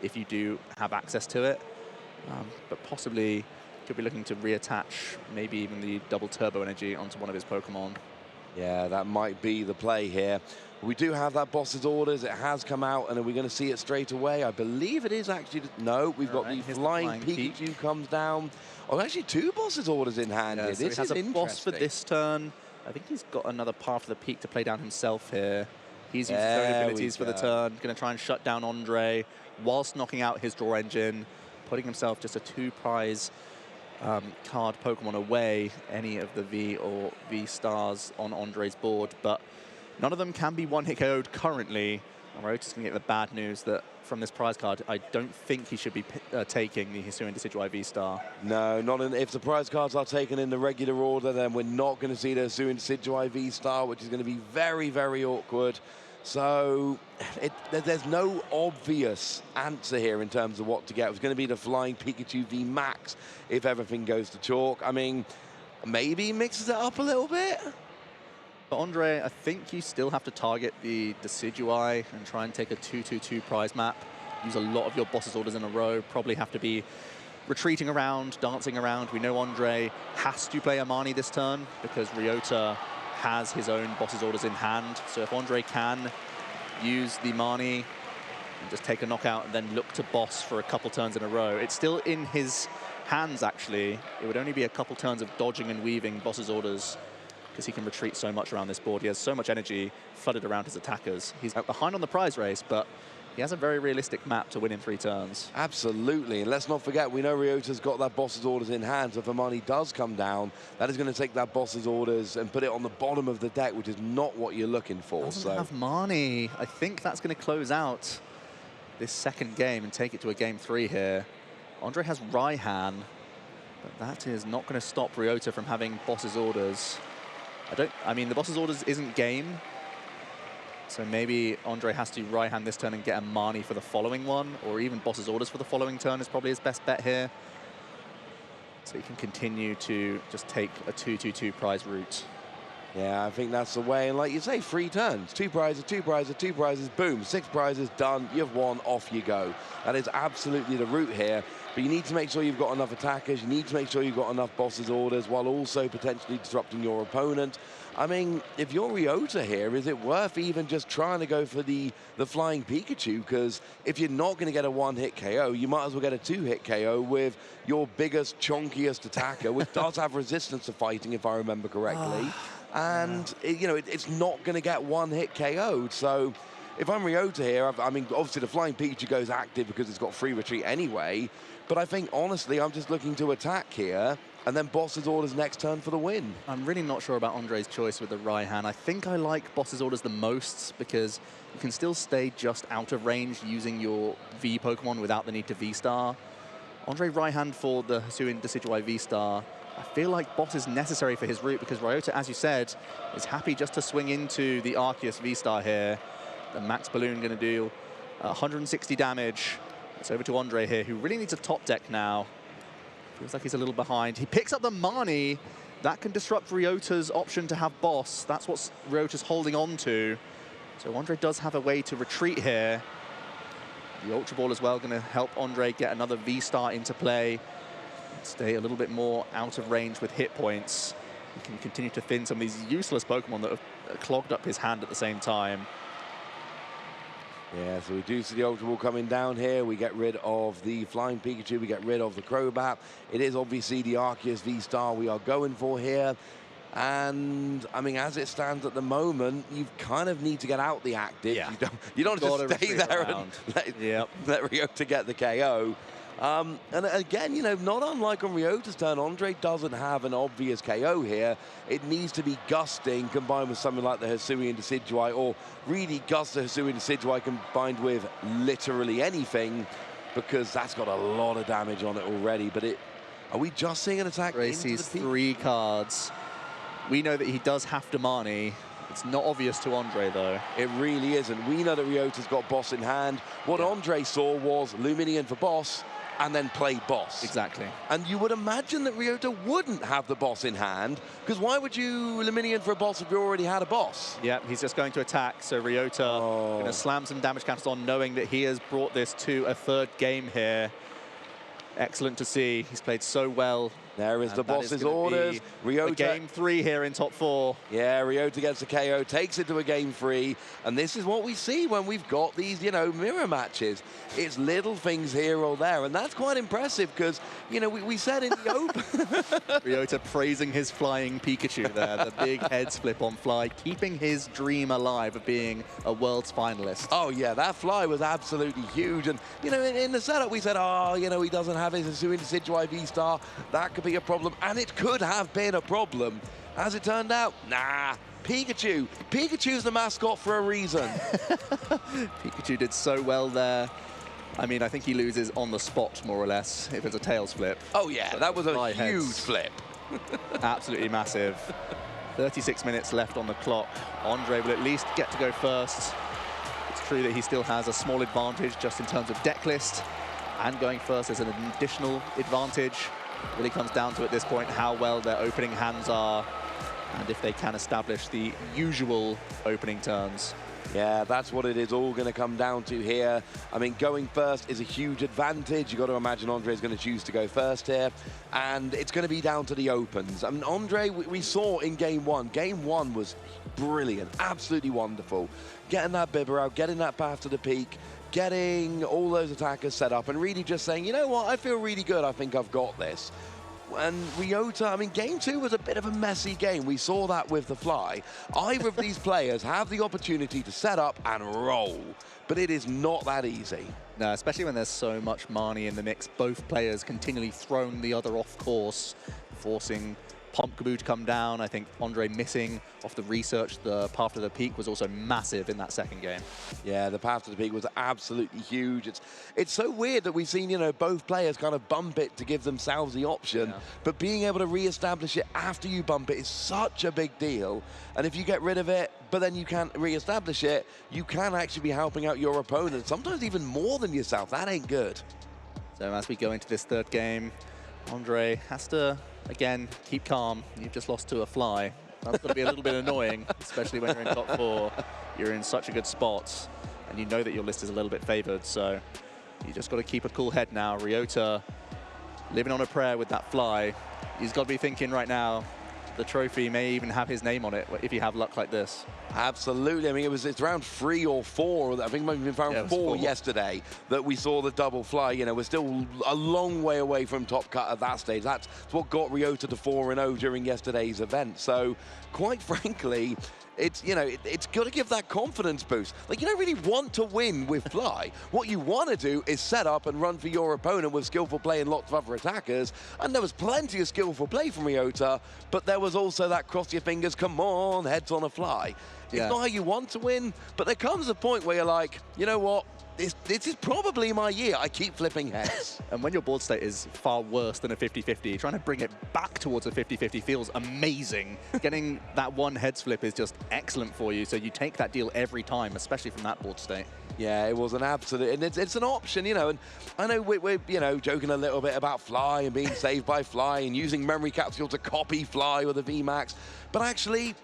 if you do have access to it. But possibly could be looking to reattach maybe even the double turbo energy onto one of his Pokemon. Yeah, that might be the play here. We do have that boss's orders. It has come out, and are we going to see it straight away? I believe it is actually... No, we've got the flying Pikachu comes down. Oh, actually two boss's orders in hand here. So this he has is a boss for this turn. I think he's got another path of the peak to play down himself here. He's used his own abilities for the turn. Going to try and shut down Ondrej whilst knocking out his draw engine, putting himself just a 2-prize card Pokemon away, any of the V or V-Stars on Ondrej's board. But none of them can be one-hit KO'd currently. Ryota's going to get the bad news that from this prize card, I don't think he should be taking the Hisuian Decidueye V-Star. No, not in, if the prize cards are taken in the regular order, then we're not going to see the Hisuian Decidueye V-Star, which is going to be very, very awkward. So there's no obvious answer here in terms of what to get. It's going to be the flying Pikachu V Max if everything goes to chalk. I mean, maybe he mixes it up a little bit. For Ondrej, I think you still have to target the Decidueye and try and take a 2-2-2 prize map. Use a lot of your boss's orders in a row. Probably have to be retreating around, dancing around. We know Ondrej has to play Amani this turn because Ryota has his own boss's orders in hand. So if Ondrej can use the Mani and just take a knockout and then look to boss for a couple turns in a row, it's still in his hands, actually. It would only be a couple turns of dodging and weaving boss's orders, because he can retreat so much around this board. He has so much energy flooded around his attackers. He's behind on the prize race, but he has a very realistic map to win in 3 turns. Absolutely, and let's not forget, we know Ryota's got that boss's orders in hand, so if Amani does come down, that is going to take that boss's orders and put it on the bottom of the deck, which is not what you're looking for. Doesn't have Mani. I think that's going to close out this second game and take it to a game 3 here. Ondrej has Raihan, but that is not going to stop Ryota from having boss's orders. I mean, the boss's orders isn't game, so maybe Ondrej has to Raihan this turn and get a Mani for the following one, or even boss's orders for the following turn is probably his best bet here. So he can continue to just take a 2-2-2 prize route. Yeah, I think that's the way. And like you say, 3 turns, 2 prizes, 2 prizes, 2 prizes, boom, 6 prizes, done, you've won, off you go. That is absolutely the route here. But you need to make sure you've got enough attackers, you need to make sure you've got enough boss's orders while also potentially disrupting your opponent. I mean, if you're Ryota here, is it worth even just trying to go for the flying Pikachu? Because if you're not going to get a 1-hit KO, you might as well get a 2-hit KO with your biggest, chonkiest attacker, which does have resistance to fighting, if I remember correctly. And, it's not going to get 1-hit KO'd. So if I'm Ryota here, I mean, obviously the flying Pikachu goes active because it's got free retreat anyway. But I think, honestly, I'm just looking to attack here and then boss's orders next turn for the win. I'm really not sure about Ondrej's choice with the Raihan. I think I like boss's orders the most because you can still stay just out of range using your V Pokemon without the need to V-Star. Ondrej Raihan for the Hisuian Decidueye V-Star. I feel like boss is necessary for his route because Ryota, as you said, is happy just to swing into the Arceus V-Star here. The Max Balloon going to do 160 damage. It's over to Ondrej here, who really needs a top deck now. Feels like he's a little behind. He picks up the Mani. That can disrupt Ryota's option to have boss. That's what Ryota's holding on to. So Ondrej does have a way to retreat here. The Ultra Ball as well going to help Ondrej get another V-Star into play. Stay a little bit more out of range with hit points. he can continue to thin some of these useless Pokemon that have clogged up his hand at the same time. Yeah, so we do see the Ultra Ball coming down here. We get rid of the Flying Pikachu. We get rid of the Crobat. It is obviously the Arceus V-Star we are going for here. And, I mean, as it stands at the moment, you kind of need to get out the active. Yeah. You don't just stay there around. and let Ryota get the KO. And again, you know, not unlike on Ryota's turn, Ondrej doesn't have an obvious KO here. It needs to be gusting combined with something like the Hisuian Decidueye, or really gust the Hisuian Decidueye combined with literally anything, because that's got a lot of damage on it already. But are we just seeing an attack Ray into sees the peak? 3 cards. We know that he does have Damani. It's not obvious to Ondrej, though. It really isn't. We know that Ryota's got boss in hand. What Ondrej saw was Luminion for boss, and then played boss. Exactly. And you would imagine that Ryota wouldn't have the boss in hand, because why would you Luminion for a boss if you already had a boss? Yeah, he's just going to attack, so Ryota going to slam some damage counters on, knowing that he has brought this to a 3rd game here. Excellent to see. He's played so well. There is the boss's orders. Ryota. Game 3 here in top 4. Yeah, Ryota gets the KO, takes it to a game 3. And this is what we see when we've got these, you know, mirror matches. It's little things here or there. And that's quite impressive because, you know, we said in the open. Ryota praising his flying Pikachu there. The big head flip on fly, keeping his dream alive of being a world's finalist. Oh, yeah, that fly was absolutely huge. And, you know, in the setup, we said, oh, you know, he doesn't have his Hisuian Decidueye V-Star. That could be a problem, and it could have been a problem. As it turned out, nah, Pikachu. Pikachu's the mascot for a reason. Pikachu did so well there. I mean, I think he loses on the spot, more or less, if it's a Tails flip. Oh, yeah, that was a huge flip. Absolutely massive. 36 minutes left on the clock. Ondrej will at least get to go first. It's true that he still has a small advantage just in terms of deck list, and going first is an additional advantage. Really comes down to, at this point, how well their opening hands are and if they can establish the usual opening turns. Yeah, that's what it is all going to come down to here. I mean, going first is a huge advantage. You've got to imagine Ondrej is going to choose to go first here. And it's going to be down to the opens. I mean, Ondrej, we saw in game 1. Game 1 was brilliant, absolutely wonderful. Getting that Bibber out, getting that path to the peak, getting all those attackers set up and really just saying, you know what, I feel really good, I think I've got this. And Ryota, I mean, game 2 was a bit of a messy game. We saw that with the fly. Either of these players have the opportunity to set up and roll, but it is not that easy. No, especially when there's so much Marnie in the mix. Both players continually throwing the other off course, forcing Pumpkaboo to come down. I think Ondrej missing off the research. The path to the peak was also massive in that 2nd game. Yeah, the path to the peak was absolutely huge. It's so weird that we've seen, you know, both players kind of bump it to give themselves the option, but being able to re-establish it after you bump it is such a big deal. And if you get rid of it, but then you can't re-establish it, you can actually be helping out your opponent, sometimes even more than yourself. That ain't good. So as we go into this 3rd game, Ondrej has to, again, keep calm. You've just lost to a fly. That's going to be a little bit annoying, especially when you're in top 4. You're in such a good spot, and you know that your list is a little bit favored, so you just got to keep a cool head now. Ryota living on a prayer with that fly. He's got to be thinking right now, the trophy may even have his name on it if you have luck like this. Absolutely. I mean, it's round 3 or 4. I think it might have been round 4 yesterday that we saw the double fly. You know, we're still a long way away from top cut at that stage. That's what got Ryota to 4-0 during yesterday's event. So, quite frankly, it's, you know, it's got to give that confidence boost. Like, you don't really want to win with fly. What you want to do is set up and run for your opponent with skillful play and lots of other attackers. And there was plenty of skillful play from Ryota, but there was also that cross your fingers, come on, heads on a fly. It's not how you want to win, but there comes a point where you're like, you know what? This is probably my year. I keep flipping heads. And when your board state is far worse than a 50-50, trying to bring it back towards a 50-50 feels amazing. Getting that one heads flip is just excellent for you, so you take that deal every time, especially from that board state. Yeah, it was an absolute, and it's an option, you know, and I know we're you know, joking a little bit about fly and being saved by fly and using memory capsule to copy fly with a VMAX, but actually,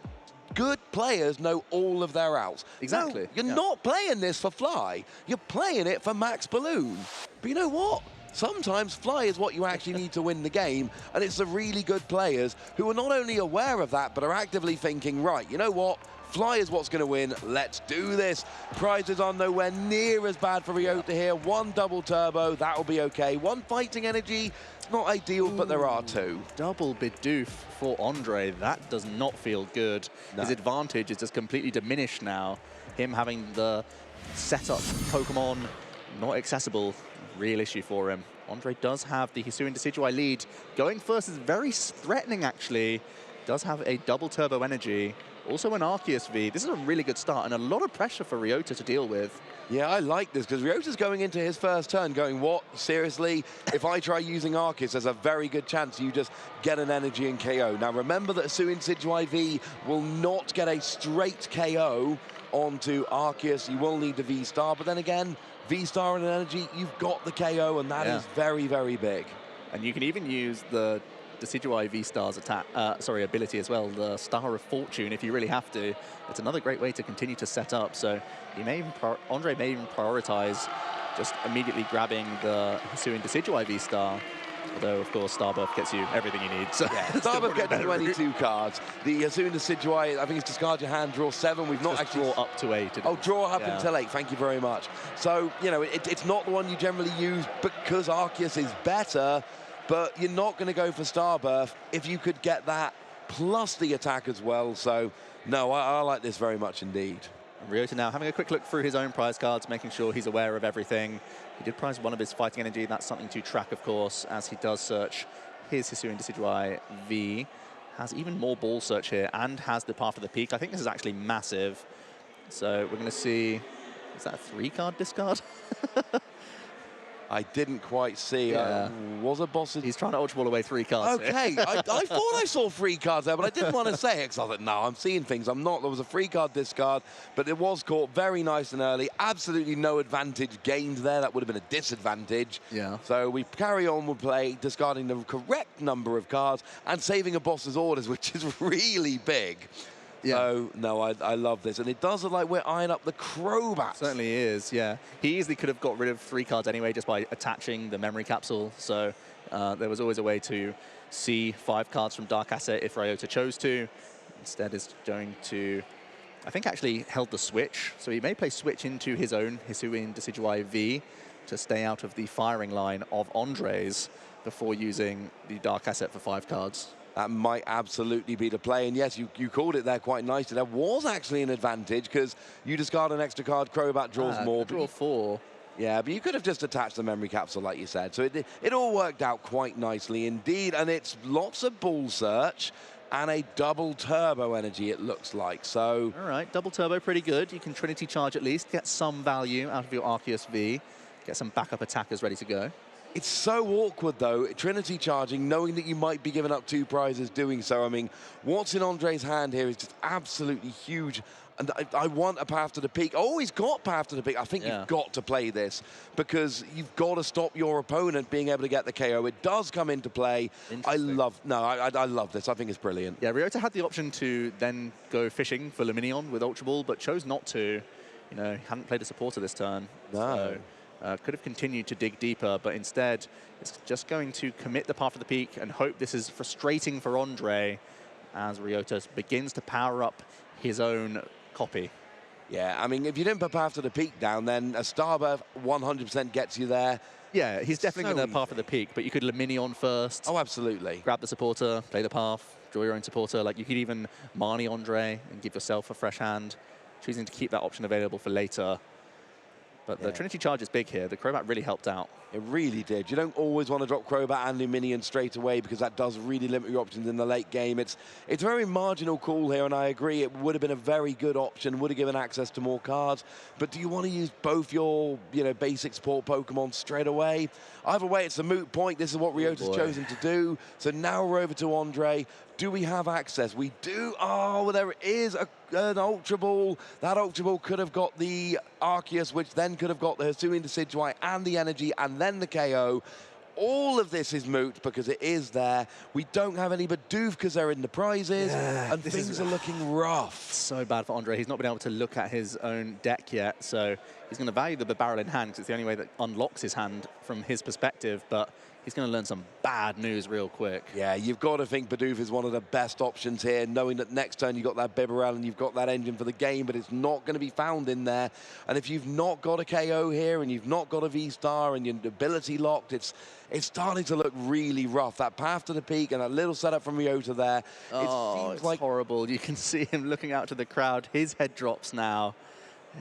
good players know all of their outs. Exactly. No, you're not playing this for fly. You're playing it for max balloon. But you know what? sometimes Fly is what you actually need to win the game, and it's the really good players who are not only aware of that, but are actively thinking, right, you know what? Fly is what's going to win. Let's do this. Prizes are nowhere near as bad for Ryota here. One double turbo, that'll be okay. One fighting energy, not ideal, but there are two. Double Bidoof for Ondrej. That does not feel good. No. His advantage is just completely diminished now. Him having the setup Pokemon not accessible, real issue for him. Ondrej does have the Hisuian Decidueye lead. Going first is very threatening, actually. Does have a double turbo energy. Also an Arceus V. This is a really good start and a lot of pressure for Ryota to deal with. Yeah, I like this because Ryota's going into his first turn going, what? Seriously? If I try using Arceus, there's a very good chance you just get an energy and KO. Now remember that Hisuian Decidueye V will not get a straight KO onto Arceus. You will need the V-Star, but then again, V-Star and an energy, you've got the KO, and that is very, very big. And you can even use the Decidueye V-Star's ability as well, the Star of Fortune, if you really have to. It's another great way to continue to set up. So he may even Ondrej may even prioritize just immediately grabbing the Hisuian Decidueye V-Star. Although, of course, Starbuff gets you everything you need. So yeah, Starbuff gets 22 cards. The Hisuian Decidueye, I think it's discard your hand, draw 7. We've not just actually... draw up to 8. Oh, draw up until 8. Thank you very much. So, you know, it's not the one you generally use because Arceus is better, but you're not going to go for Starburst if you could get that plus the attack as well. So, no, I like this very much indeed. Ryota now having a quick look through his own prize cards, making sure he's aware of everything. He did prize one of his fighting energy. That's something to track, of course, as he does search his Hisuian Decidueye V. Has even more ball search here and has the Path of the Peak. I think this is actually massive. So we're going to see, is that a 3-card discard? I didn't quite see. Was a boss? He's trying to Ultra Ball away 3 cards. Okay, I thought I saw 3 cards there, but I didn't want to say it because I was like, no, I'm seeing things. I'm not. There was a 3-card discard, but it was caught very nice and early. Absolutely no advantage gained there. That would have been a disadvantage. Yeah. So we carry on with play, discarding the correct number of cards and saving a boss's orders, which is really big. Yeah. So, no, I love this. And it does look like we're eyeing up the Crobat. Certainly is, yeah. He easily could have got rid of 3 cards anyway just by attaching the memory capsule. So there was always a way to see 5 cards from Dark Asset if Ryota chose to. Instead is going to, I think actually held the switch. So he may play switch into his own Hisuian Decidueye V to stay out of the firing line of Ondrej's before using the Dark Asset for 5 cards. That might absolutely be the play. And yes, you called it there quite nicely. There was actually an advantage because you discard an extra card, Crobat draws more. Draw 4. Yeah, but you could have just attached the memory capsule like you said. So it all worked out quite nicely indeed. And it's lots of ball search and a double turbo energy, it looks like. So all right, double turbo, pretty good. You can Trinity Charge at least, get some value out of your Arceus V, get some backup attackers ready to go. It's so awkward, though, Trinity charging, knowing that you might be giving up 2 prizes doing so. I mean, what's in Ondrej's hand here is just absolutely huge. And I want a Path to the Peak. Oh, he's got Path to the Peak. I think you've got to play this because you've got to stop your opponent being able to get the KO. It does come into play. I love this. I think it's brilliant. Yeah, Ryota had the option to then go fishing for Luminion with Ultra Ball, but chose not to. You know, he hadn't played a supporter this turn. No. So, could have continued to dig deeper, but instead it's just going to commit the Path of the Peak and hope this is frustrating for Ondrej as Ryota begins to power up his own copy. Yeah, I mean, if you didn't put Path to the Peak down, then a Starburst 100% gets you there. Yeah, he's definitely going to Path of the Peak, but you could Luminion first. Oh, absolutely. Grab the supporter, play the Path, draw your own supporter. Like, you could even Marnie Ondrej and give yourself a fresh hand, choosing to keep that option available for later. But the Trinity Charge is big here. The Crobat really helped out. It really did. You don't always want to drop Crobat and Luminion straight away because that does really limit your options in the late game. It's a very marginal call here, and I agree it would have been a very good option, would have given access to more cards. But do you want to use both your basic support Pokemon straight away? Either way, it's a moot point. This is what Ryota's chosen to do. So now we're over to Ondrej. Do we have access? We do. Oh, well, there is an Ultra Ball. That Ultra Ball could have got the Arceus, which then could have got the Hisuian Decidueye and the Energy, and then the KO. All of this is moot because it is there. We don't have any Bidoof because they're in the prizes, and things are looking rough. So bad for Ondrej. He's not been able to look at his own deck yet, so He's going to value the barrel in hand because it's the only way that unlocks his hand from his perspective, but he's going to learn some bad news real quick. Yeah, you've got to think Bidoof is one of the best options here, knowing that next turn you've got that Bibarel and you've got that engine for the game, but it's not going to be found in there. And if you've not got a KO here and you've not got a V-Star and your ability locked, it's starting to look really rough. That path to the peak and that little setup from Ryota there, Oh, it's like horrible. You can see him looking out to the crowd. His head drops now.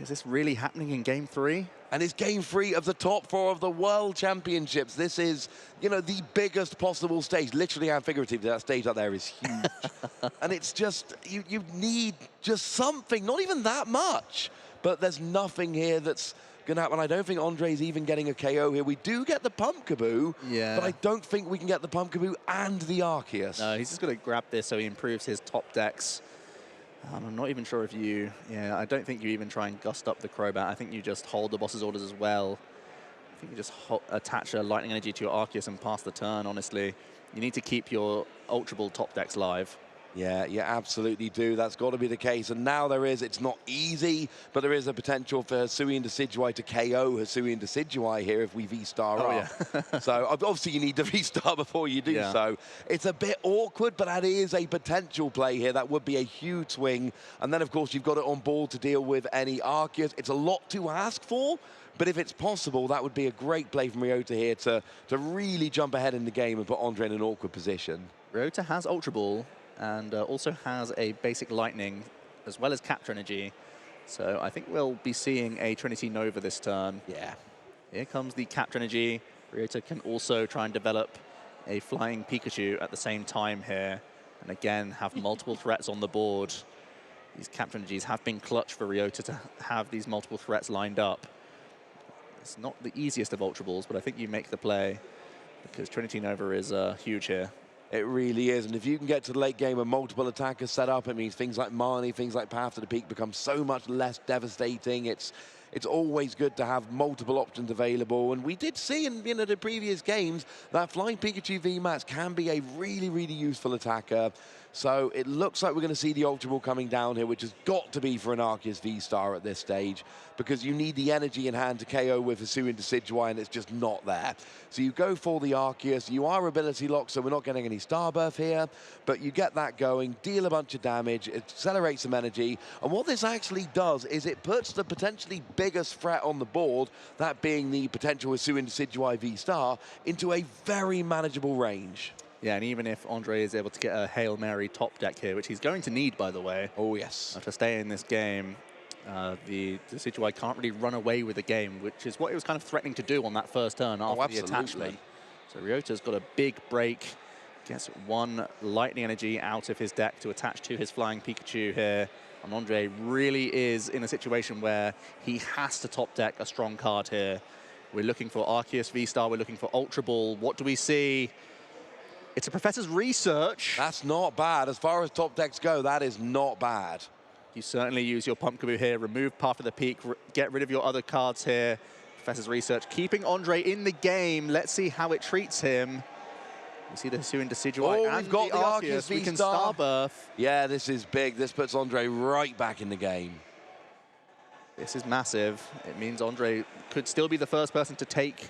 Is this really happening in Game 3? And it's Game 3 of the top 4 of the World Championships. This is, you know, the biggest possible stage, literally and figuratively. That stage up there is huge. And it's just, you need just something, not even that much. But there's nothing here that's going to happen. I don't think Ondrej's even getting a KO here. We do get the Pump Kaboo, but I don't think we can get the Pump Kaboo and the Arceus. No, he's just going to grab this so he improves his top decks. I'm not even sure if you... Yeah, I don't think you even try and gust up the Crobat. I think you just hold the boss's orders as well. I think you just attach a Lightning Energy to your Arceus and pass the turn, honestly. You need to keep your Ultra Ball top decks live. Yeah, you absolutely do. That's got to be the case. And now there is, it's not easy, but there is a potential for Hisuian Decidueye to KO Hisuian Decidueye here if we V-Star up. Yeah. So obviously you need to V-Star before you do so. It's a bit awkward, but that is a potential play here. That would be a huge swing. And then, of course, you've got it on board to deal with any Arceus. It's a lot to ask for, but if it's possible, that would be a great play from Ryota here to really jump ahead in the game and put Ondrej in an awkward position. Ryota has Ultra Ball, and also has a basic Lightning, as well as Capture Energy. So I think we'll be seeing a Trinity Nova this turn. Yeah. Here comes the Capture Energy. Ryota can also try and develop a Flying Pikachu at the same time here. And again, have multiple threats on the board. These Capture Energies have been clutch for Ryota to have these multiple threats lined up. It's not the easiest of Ultra Balls, but I think you make the play because Trinity Nova is huge here. It really is, and if you can get to the late game and multiple attackers set up, it means things like Marnie, things like Path to the Peak become so much less devastating. It's always good to have multiple options available, and we did see in the previous games that Flying Pikachu VMAX can be a really, really useful attacker. So it looks like we're going to see the Ultra Ball coming down here, which has got to be for an Arceus V-Star at this stage, because you need the energy in hand to KO with Hisuian Decidueye, and it's just not there. So you go for the Arceus. You are ability locked, so we're not getting any Starbirth here, but you get that going, deal a bunch of damage, it accelerates some energy, and what this actually does is it puts the potentially biggest threat on the board, that being the potential Hisuian Decidueye V-Star, into a very manageable range. Yeah, and even if Ondrej is able to get a Hail Mary top deck here, which he's going to need, by the way. Oh, yes. To stay in this game, the Decidueye can't really run away with the game, which is what he was kind of threatening to do on that first turn after the attachment. So Ryota's got a big break, gets one Lightning Energy out of his deck to attach to his Flying Pikachu here. And Ondrej really is in a situation where he has to top deck a strong card here. We're looking for Arceus V-Star, we're looking for Ultra Ball. What do we see? It's a Professor's Research. That's not bad. As far as top decks go, that is not bad. You certainly use your Pump Kaboo here, remove Path of the Peak, get rid of your other cards here. Professor's Research, keeping Ondrej in the game. Let's see how it treats him. You see the Hisuian Decidueye and we've got the Arceus. We can Starbirth. Yeah, this is big. This puts Ondrej right back in the game. This is massive. It means Ondrej could still be the first person to take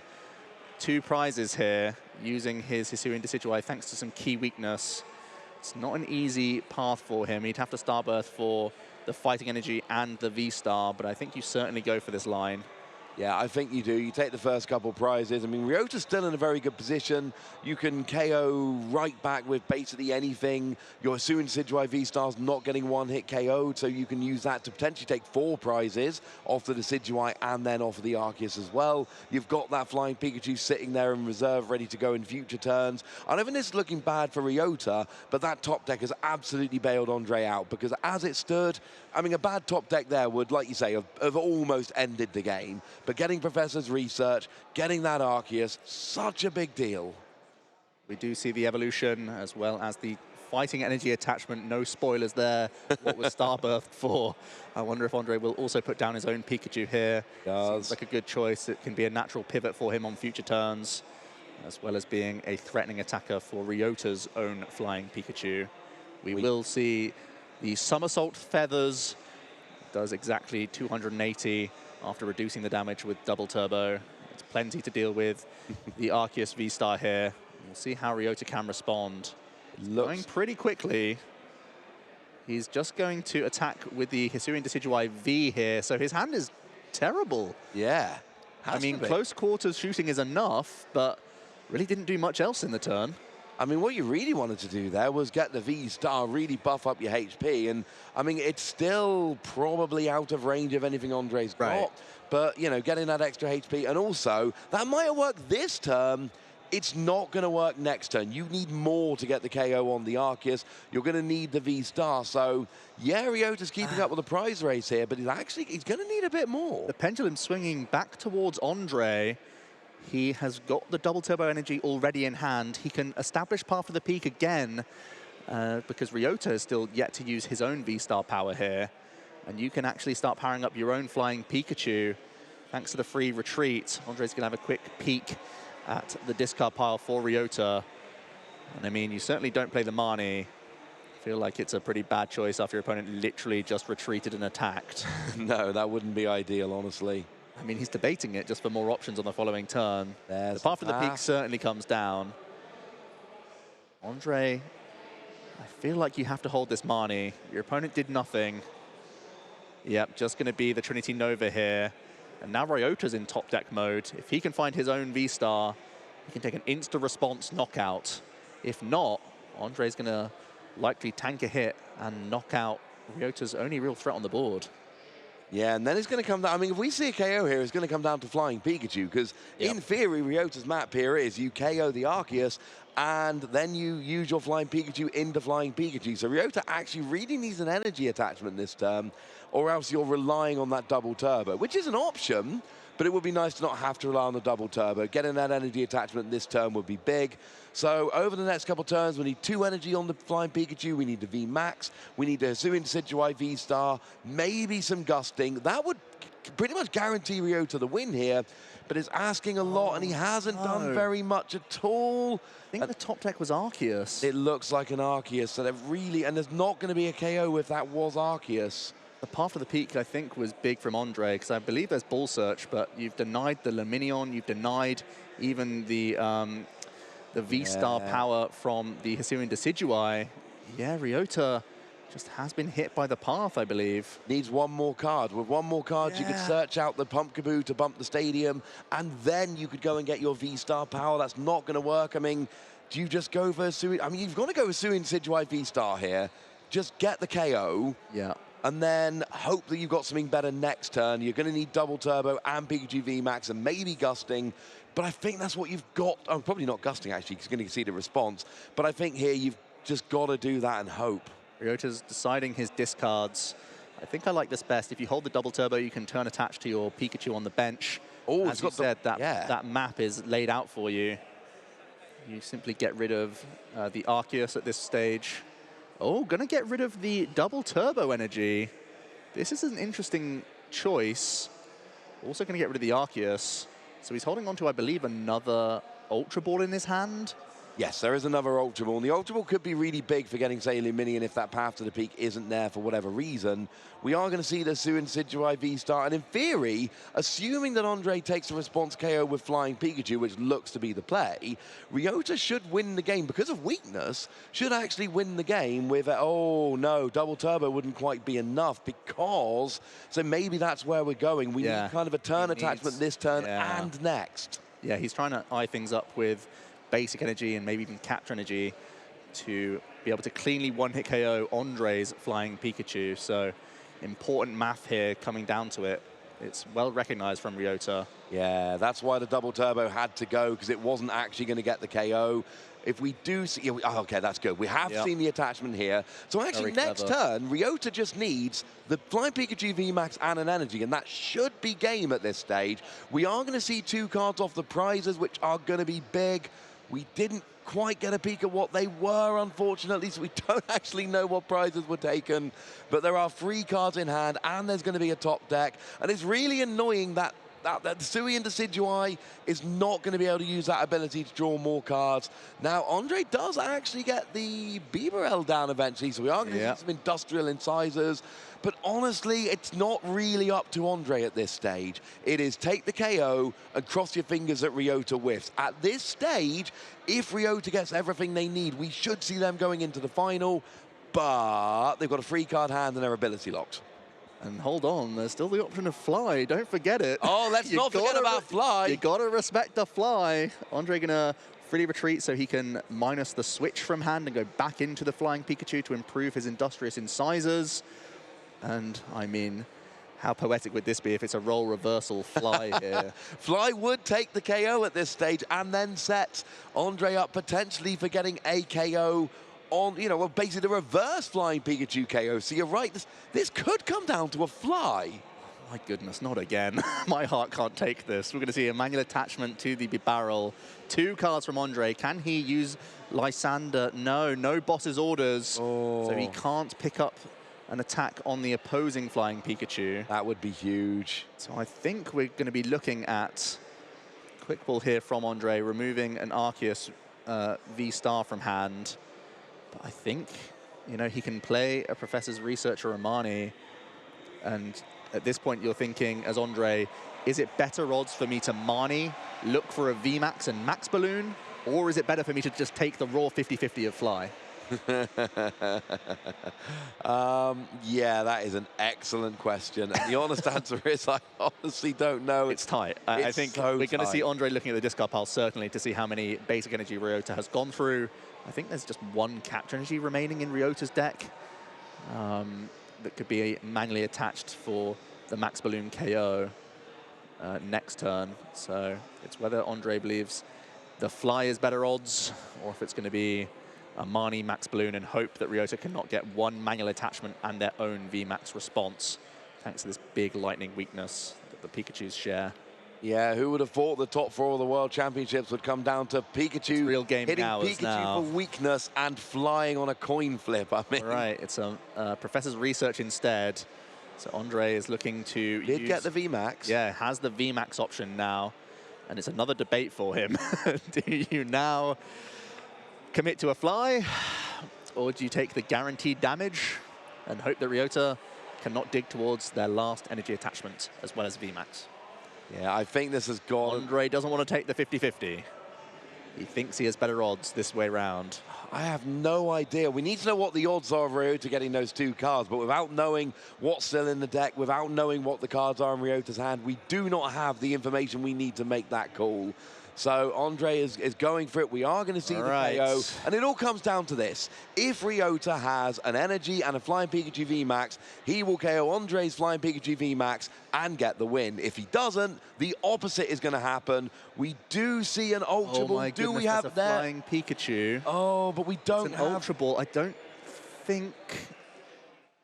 2 prizes here, using his Hisuian Decidueye thanks to some key weakness. It's not an easy path for him. He'd have to Starbirth for the Fighting Energy and the V-Star, but I think you certainly go for this line. Yeah, I think you do. You take the first couple prizes. I mean, Ryota's still in a very good position. You can KO right back with basically anything. Your Hisuian Decidueye V-Star's not getting one-hit KO'd, so you can use that to potentially take 4 prizes off the Decidueye and then off of the Arceus as well. You've got that Flying Pikachu sitting there in reserve, ready to go in future turns. I don't think this is looking bad for Ryota, but that top deck has absolutely bailed Ondrej out, because as it stood, I mean, a bad top deck there would, like you say, have almost ended the game. But getting Professor's Research, getting that Arceus, such a big deal. We do see the evolution as well as the Fighting Energy attachment. No spoilers there. What was Starbirth for? I wonder if Ondrej will also put down his own Pikachu here. Seems like a good choice. It can be a natural pivot for him on future turns, as well as being a threatening attacker for Ryota's own Flying Pikachu. We will see the Somersault Feathers. Does exactly 280. after reducing the damage with double turbo. It's plenty to deal with. The Arceus V-Star here. We'll see how Ryota can respond. Going pretty quickly. He's just going to attack with the Hisuian Decidueye V here, so his hand is terrible. Yeah. I mean, close quarters shooting is enough, but really didn't do much else in the turn. I mean, what you really wanted to do there was get the V-Star, really buff up your HP, and I mean, it's still probably out of range of anything Ondrej's got, but, you know, getting that extra HP, and also, that might have worked this turn. It's not going to work next turn. You need more to get the KO on the Arceus. You're going to need the V-Star. So, yeah, Ryota's keeping up with the prize race here, but he's going to need a bit more. The pendulum swinging back towards Ondrej. He has got the double turbo energy already in hand. He can establish Path of the Peak again because Ryota is still yet to use his own V-Star power here. And you can actually start powering up your own flying Pikachu thanks to the free retreat. Ondrej's going to have a quick peek at the discard pile for Ryota. And I mean, you certainly don't play the Marnie. I feel like it's a pretty bad choice after your opponent literally just retreated and attacked. No, that wouldn't be ideal, honestly. I mean, he's debating it just for more options on the following turn. There's the Path of the Peak certainly comes down. Ondrej, I feel like you have to hold this Marnie. Your opponent did nothing. Yep, just going to be the Trinity Nova here. And now Ryota's in top deck mode. If he can find his own V-Star, he can take an insta-response knockout. If not, Ondrej's going to likely tank a hit and knock out Ryota's only real threat on the board. Yeah, and then it's going to come down. I mean, if we see a KO here, it's going to come down to Flying Pikachu, because in theory, Ryota's map here is you KO the Arceus, and then you use your Flying Pikachu into Flying Pikachu. So Ryota actually really needs an energy attachment this turn, or else you're relying on that double turbo, which is an option, but it would be nice to not have to rely on the double turbo. Getting that energy attachment this turn would be big. So over the next couple turns, we need 2 energy on the Flying Pikachu. We need the V-Max. We need the Hisuian Decidueye V-Star. Maybe some gusting. That would pretty much guarantee Ryota the win here, but it's asking a lot, and he hasn't done very much at all. I think the top deck was Arceus. It looks like an Arceus, so and there's not going to be a KO if that was Arceus. The Path of the Peak, I think, was big from Ondrej, because I believe there's Ball Search, but you've denied the Luminion, you've denied even the V-Star power from the Hisuian Decidueye. Yeah, Ryota just has been hit by the Path, I believe. Needs one more card. With one more card, you could search out the Pumpkaboo to bump the stadium, and then you could go and get your V-Star power. That's not going to work. I mean, do you just go for Hisuian? I mean, you've got to go with Hisuian Decidueye V-Star here. Just get the KO. Yeah. And then hope that you've got something better next turn. You're going to need double turbo and Pikachu VMAX and maybe gusting. But I think that's what you've got. Oh, probably not gusting, actually, because you're going to see the response. But I think here you've just got to do that and hope. Ryota's deciding his discards. I think I like this best. If you hold the double turbo, you can turn attached to your Pikachu on the bench. Oh, as you said, that map is laid out for you. You simply get rid of the Arceus at this stage. Oh, gonna get rid of the double turbo energy. This is an interesting choice. Also gonna get rid of the Arceus. So he's holding on to, I believe, another Ultra Ball in his hand. Yes, there is another Ultra Ball. And the Ultra Ball could be really big for getting, say, Luminion if that Path to the Peak isn't there for whatever reason. We are going to see the Hisuian Decidueye V-Star. And in theory, assuming that Ondrej takes a response KO with Flying Pikachu, which looks to be the play, Ryota should win the game because of weakness, should actually win the game with, oh no, double turbo wouldn't quite be enough because, so maybe that's where we're going. We need kind of a turn attachment this turn and next. Yeah, he's trying to eye things up with basic energy and maybe even capture energy to be able to cleanly one-hit KO Ondrej's Flying Pikachu. So important math here coming down to it. It's well recognized from Ryota. Yeah, that's why the double turbo had to go, because it wasn't actually going to get the KO. If we do see, okay, that's good. We have seen the attachment here. So actually next turn, Ryota just needs the Flying Pikachu VMAX and an energy, and that should be game at this stage. We are going to see 2 cards off the prizes, which are going to be big. We didn't quite get a peek at what they were, unfortunately, so we don't actually know what prizes were taken. But there are 3 cards in hand, and there's going to be a top deck. And it's really annoying that that Sui and Decidueye is not going to be able to use that ability to draw more cards. Now, Ondrej does actually get the Bibarel down eventually, so we are going to see some industrial incisors. But honestly, it's not really up to Ondrej at this stage. It is take the KO and cross your fingers that Ryota whiffs. At this stage, if Ryota gets everything they need, we should see them going into the final. But they've got a free card hand and their ability locked. And hold on, there's still the option of fly. Don't forget it. Oh, let's not forget about fly. You gotta respect the fly. Ondrej gonna freely retreat so he can minus the switch from hand and go back into the flying Pikachu to improve his industrious incisors. And I mean, how poetic would this be if it's a role reversal fly here? Fly would take the KO at this stage and then sets Ondrej up potentially for getting a KO on, you know, well, basically the reverse flying Pikachu KO. So you're right, this could come down to a fly. My goodness, not again. My heart can't take this. We're going to see a manual attachment to the Bibarel. 2 cards from Ondrej. Can he use Lysander? No, no boss's orders. Oh. So he can't pick up an attack on the opposing flying Pikachu. That would be huge. So I think we're going to be looking at quick ball here from Ondrej, removing an Arceus V-Star from hand. But I think, you know, he can play a Professor's Research or Amani. And at this point, you're thinking, as Ondrej, is it better odds for me to Mani, look for a VMAX and Max Balloon? Or is it better for me to just take the raw 50-50 of Fly? Yeah, that is an excellent question. And the honest answer is I honestly don't know. It's tight. I think so we're going to see Ondrej looking at the discard pile, certainly, to see how many basic energy Ryota has gone through. I think there's just 1 capture energy remaining in Ryota's deck that could be manually attached for the Max Balloon KO next turn. So it's whether Ondrej believes the fly is better odds, or if it's going to be a Mani Max Balloon and hope that Ryota cannot get 1 manual attachment and their own VMAX response, thanks to this big lightning weakness that the Pikachus share. Yeah, who would have thought the top 4 of the World Championships would come down to Pikachu real game hitting hours Pikachu now for weakness and flying on a coin flip. I mean, right, it's a Professor's Research instead. So Ondrej is looking to get the VMAX. Yeah, has the VMAX option now, and it's another debate for him. Do you now commit to a fly, or do you take the guaranteed damage and hope that Ryota cannot dig towards their last energy attachment as well as VMAX? Yeah, I think this has gone. Ondrej doesn't want to take the 50-50. He thinks he has better odds this way round. I have no idea. We need to know what the odds are of Ryota getting those 2 cards, but without knowing what's still in the deck, without knowing what the cards are in Ryota's hand, we do not have the information we need to make that call. So Ondrej is going for it. We are going to see the KO. And it all comes down to this. If Ryota has an Energy and a Flying Pikachu VMAX, he will KO Ondrej's Flying Pikachu VMAX and get the win. If he doesn't, the opposite is going to happen. We do see an Ultra Ball. Oh my goodness, do we have a that? Flying Pikachu. Oh, but we don't it's an have... Ultra Ball. I don't think...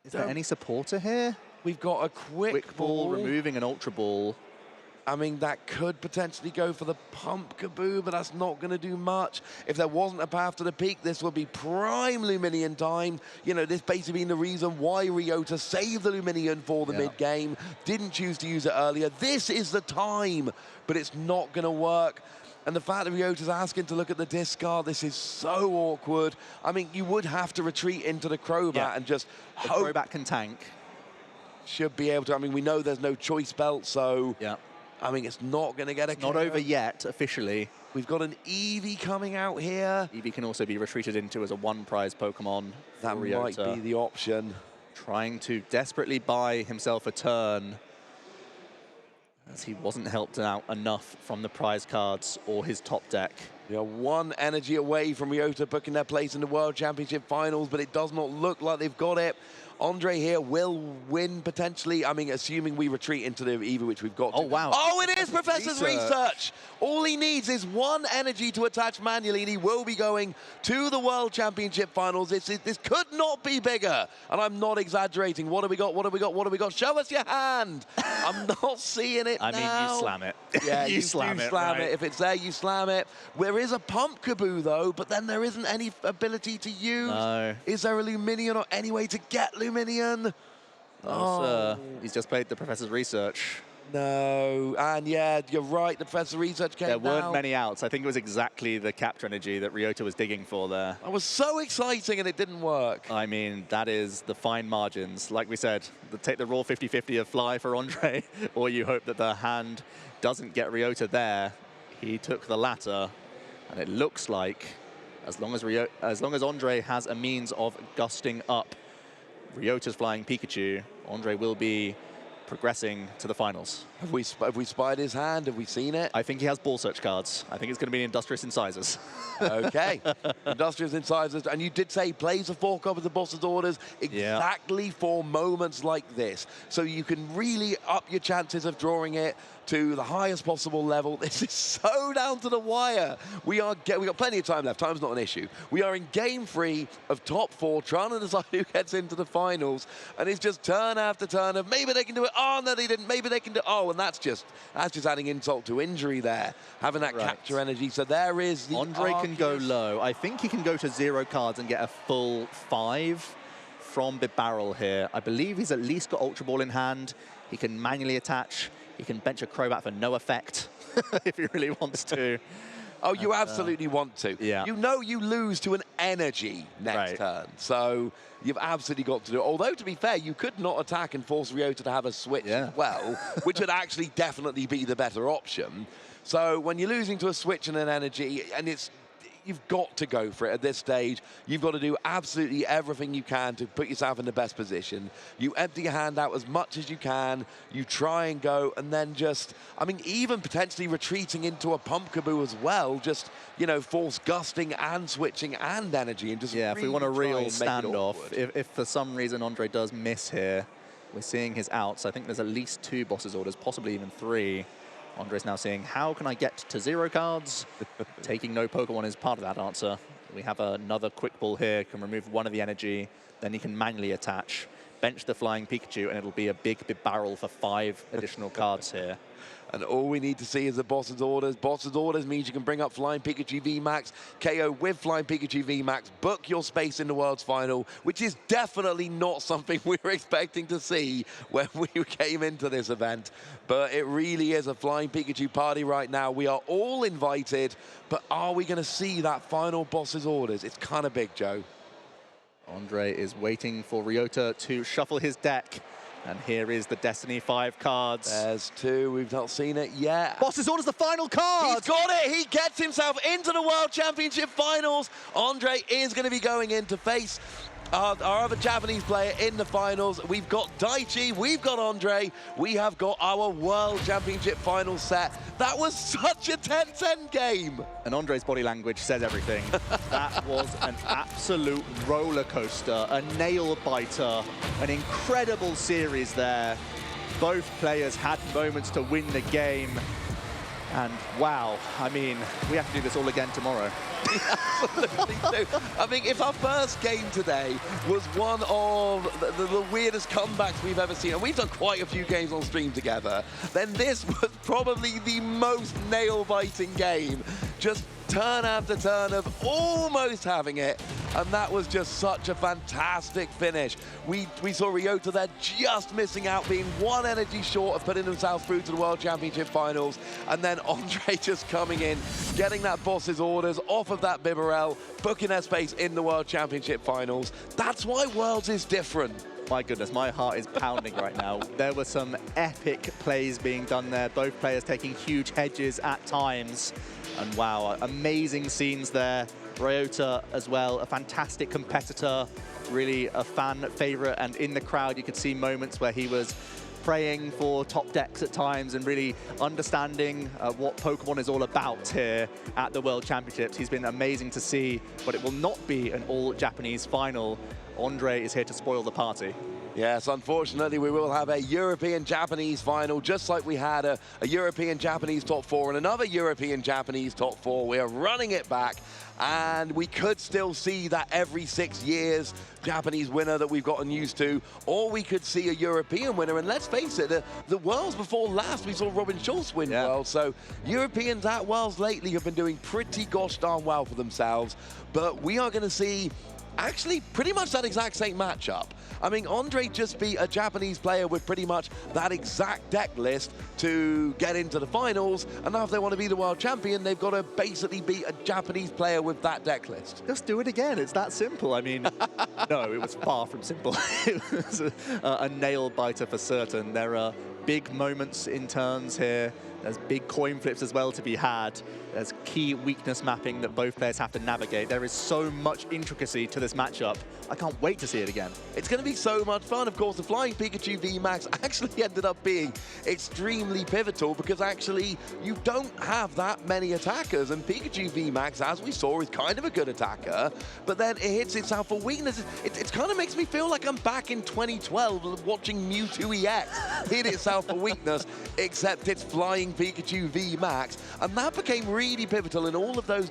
Is there any supporter here? We've got a quick ball removing an Ultra Ball. I mean, that could potentially go for the Pump Kaboo, but that's not going to do much. If there wasn't a path to the peak, this would be prime Luminion time. You know, this basically being the reason why Ryota saved the Luminion for the mid-game, didn't choose to use it earlier. This is the time, but it's not going to work. And the fact that Ryota's asking to look at the discard, this is so awkward. I mean, you would have to retreat into the Crobat and just hope. Crobat can tank. Should be able to. I mean, we know there's no choice belt, so... Yeah. I mean, it's not going to get a Not over yet, officially. We've got an Eevee coming out here. Eevee can also be retreated into as a 1-prize Pokemon. That might be the option. Trying to desperately buy himself a turn, as he wasn't helped out enough from the prize cards or his top deck. We are 1 energy away from Ryota booking their place in the World Championship Finals, but it does not look like they've got it. Ondrej here will win potentially. I mean, assuming we retreat into the Eevee, which we've got to. Oh, wow. Oh, it is Professor's Research. All he needs is 1 energy to attach manually, and he will be going to the World Championship Finals. This could not be bigger, and I'm not exaggerating. What have we got? What have we got? What have we got? Show us your hand. I'm not seeing it I mean, you slam it. Yeah, you slam it. Right? If it's there, you slam it. There is a Pump Kaboo, though, but then there isn't any ability to use. No. Is there a Luminion or any way to get Luminion? Oh, sir. He's just played the Professor's Research. No, and yeah, you're right, the Professor Research came There weren't down. many outs. I think it was exactly the capture energy that Ryota was digging for there. That was so exciting and it didn't work. I mean, that is the fine margins. Like we said, take the raw 50-50 of fly for Ondrej, or you hope that the hand doesn't get Ryota there. He took the latter, and it looks like as long as Ondrej has a means of gusting up Ryota's flying Pikachu, Ondrej will be progressing to the finals. Have we spied his hand? Have we seen it? I think he has ball search cards. I think it's going to be Industrious Incisors. Okay. Industrious Incisors. And you did say he plays the 4 copies of Boss's Orders exactly for moments like this. So you can really up your chances of drawing it to the highest possible level. This is so down to the wire. We got plenty of time left. Time's not an issue. We are in game 3 of top 4, trying to decide who gets into the finals. And it's just turn after turn of maybe they can do it. Oh, no, they didn't. Maybe they can do it. Oh, and that's just adding insult to injury there, having that capture energy. So there is the Ondrej can go low. I think he can go to 0 cards and get a full 5 from the barrel here. I believe he's at least got Ultra Ball in hand. He can manually attach. He can bench a Crobat for no effect if he really wants to. Oh, you absolutely want to. Yeah. You know you lose to an energy next turn. So you've absolutely got to do it. Although, to be fair, you could not attack and force Ryota to have a switch as well, which would actually definitely be the better option. So when you're losing to a switch and an energy, and you've got to go for it at this stage. You've got to do absolutely everything you can to put yourself in the best position. You empty your hand out as much as you can. You try and go, and then just, I mean, even potentially retreating into a Pumpkaboo as well. Just, you know, force gusting and switching and energy. And just if we want a real standoff, if for some reason Ondrej does miss here, we're seeing his outs. I think there's at least 2 Boss's Orders, possibly even 3. Ondrej's now saying, how can I get to 0 cards? Taking no Pokemon is part of that answer. We have another Quick Ball here, can remove 1 of the energy, then he can manually attach, bench the flying Pikachu, and it'll be a big barrel for 5 additional cards here. And all we need to see is the Boss's Orders. Boss's Orders means you can bring up Flying Pikachu VMAX, KO with Flying Pikachu VMAX, book your space in the World's Final, which is definitely not something we were expecting to see when we came into this event. But it really is a Flying Pikachu party right now. We are all invited, but are we going to see that final Boss's Orders? It's kind of big, Joe. Ondrej is waiting for Ryota to shuffle his deck. And here is the Destiny 5 cards. There's 2. We've not seen it yet. Boss's Orders, the final card! He's got it! He gets himself into the World Championship Finals. Ondrej is going to be going in to face our other Japanese player in the finals. We've got Daichi, we've got Ondrej, we have got our World Championship Finals set. That was such a tense end game. And Ondrej's body language says everything. That was an absolute roller coaster, a nail biter, an incredible series there. Both players had moments to win the game. And wow, I mean, we have to do this all again tomorrow. Absolutely do. I mean, if our first game today was one of the weirdest comebacks we've ever seen, and we've done quite a few games on stream together, then this was probably the most nail-biting game. Just turn after turn of almost having it, and that was just such a fantastic finish. We saw Ryota there just missing out, being 1 energy short of putting himself through to the World Championship Finals, and then Ondrej just coming in, getting that Boss's Orders off of that Bibarel, booking their space in the World Championship Finals. That's why Worlds is different. My goodness, my heart is pounding right now. There were some epic plays being done there, both players taking huge hedges at times. And wow, amazing scenes there. Ryota as well, a fantastic competitor, really a fan favorite, and in the crowd you could see moments where he was praying for top decks at times and really understanding what Pokemon is all about here at the World Championships. He's been amazing to see, but it will not be an all-Japanese final. Ondrej is here to spoil the party. Yes, unfortunately, we will have a European-Japanese final, just like we had a European-Japanese top 4 and another European-Japanese top 4. We are running it back, and we could still see that every 6 years Japanese winner that we've gotten used to, or we could see a European winner. And let's face it, the Worlds before last, we saw Robin Schultz win Worlds. So Europeans at Worlds lately have been doing pretty gosh darn well for themselves. But we are going to see actually pretty much that exact same matchup. I mean, Ondrej just beat a Japanese player with pretty much that exact deck list to get into the finals, and now if they want to be the world champion, they've got to basically beat a Japanese player with that deck list. Just do it again. It's that simple. I mean, no, it was far from simple. It was a nail biter for certain. There are big moments in turns here. There's big coin flips as well to be had. There's key weakness mapping that both players have to navigate. There is so much intricacy to this matchup. I can't wait to see it again. It's going to be so much fun. Of course, the Flying Pikachu VMAX actually ended up being extremely pivotal because actually you don't have that many attackers, and Pikachu VMAX, as we saw, is kind of a good attacker, but then it hits itself for weaknesses. It kind of makes me feel like I'm back in 2012 watching Mewtwo EX hit itself for weakness, except it's Flying Pikachu VMAX, and that became really pivotal in all of those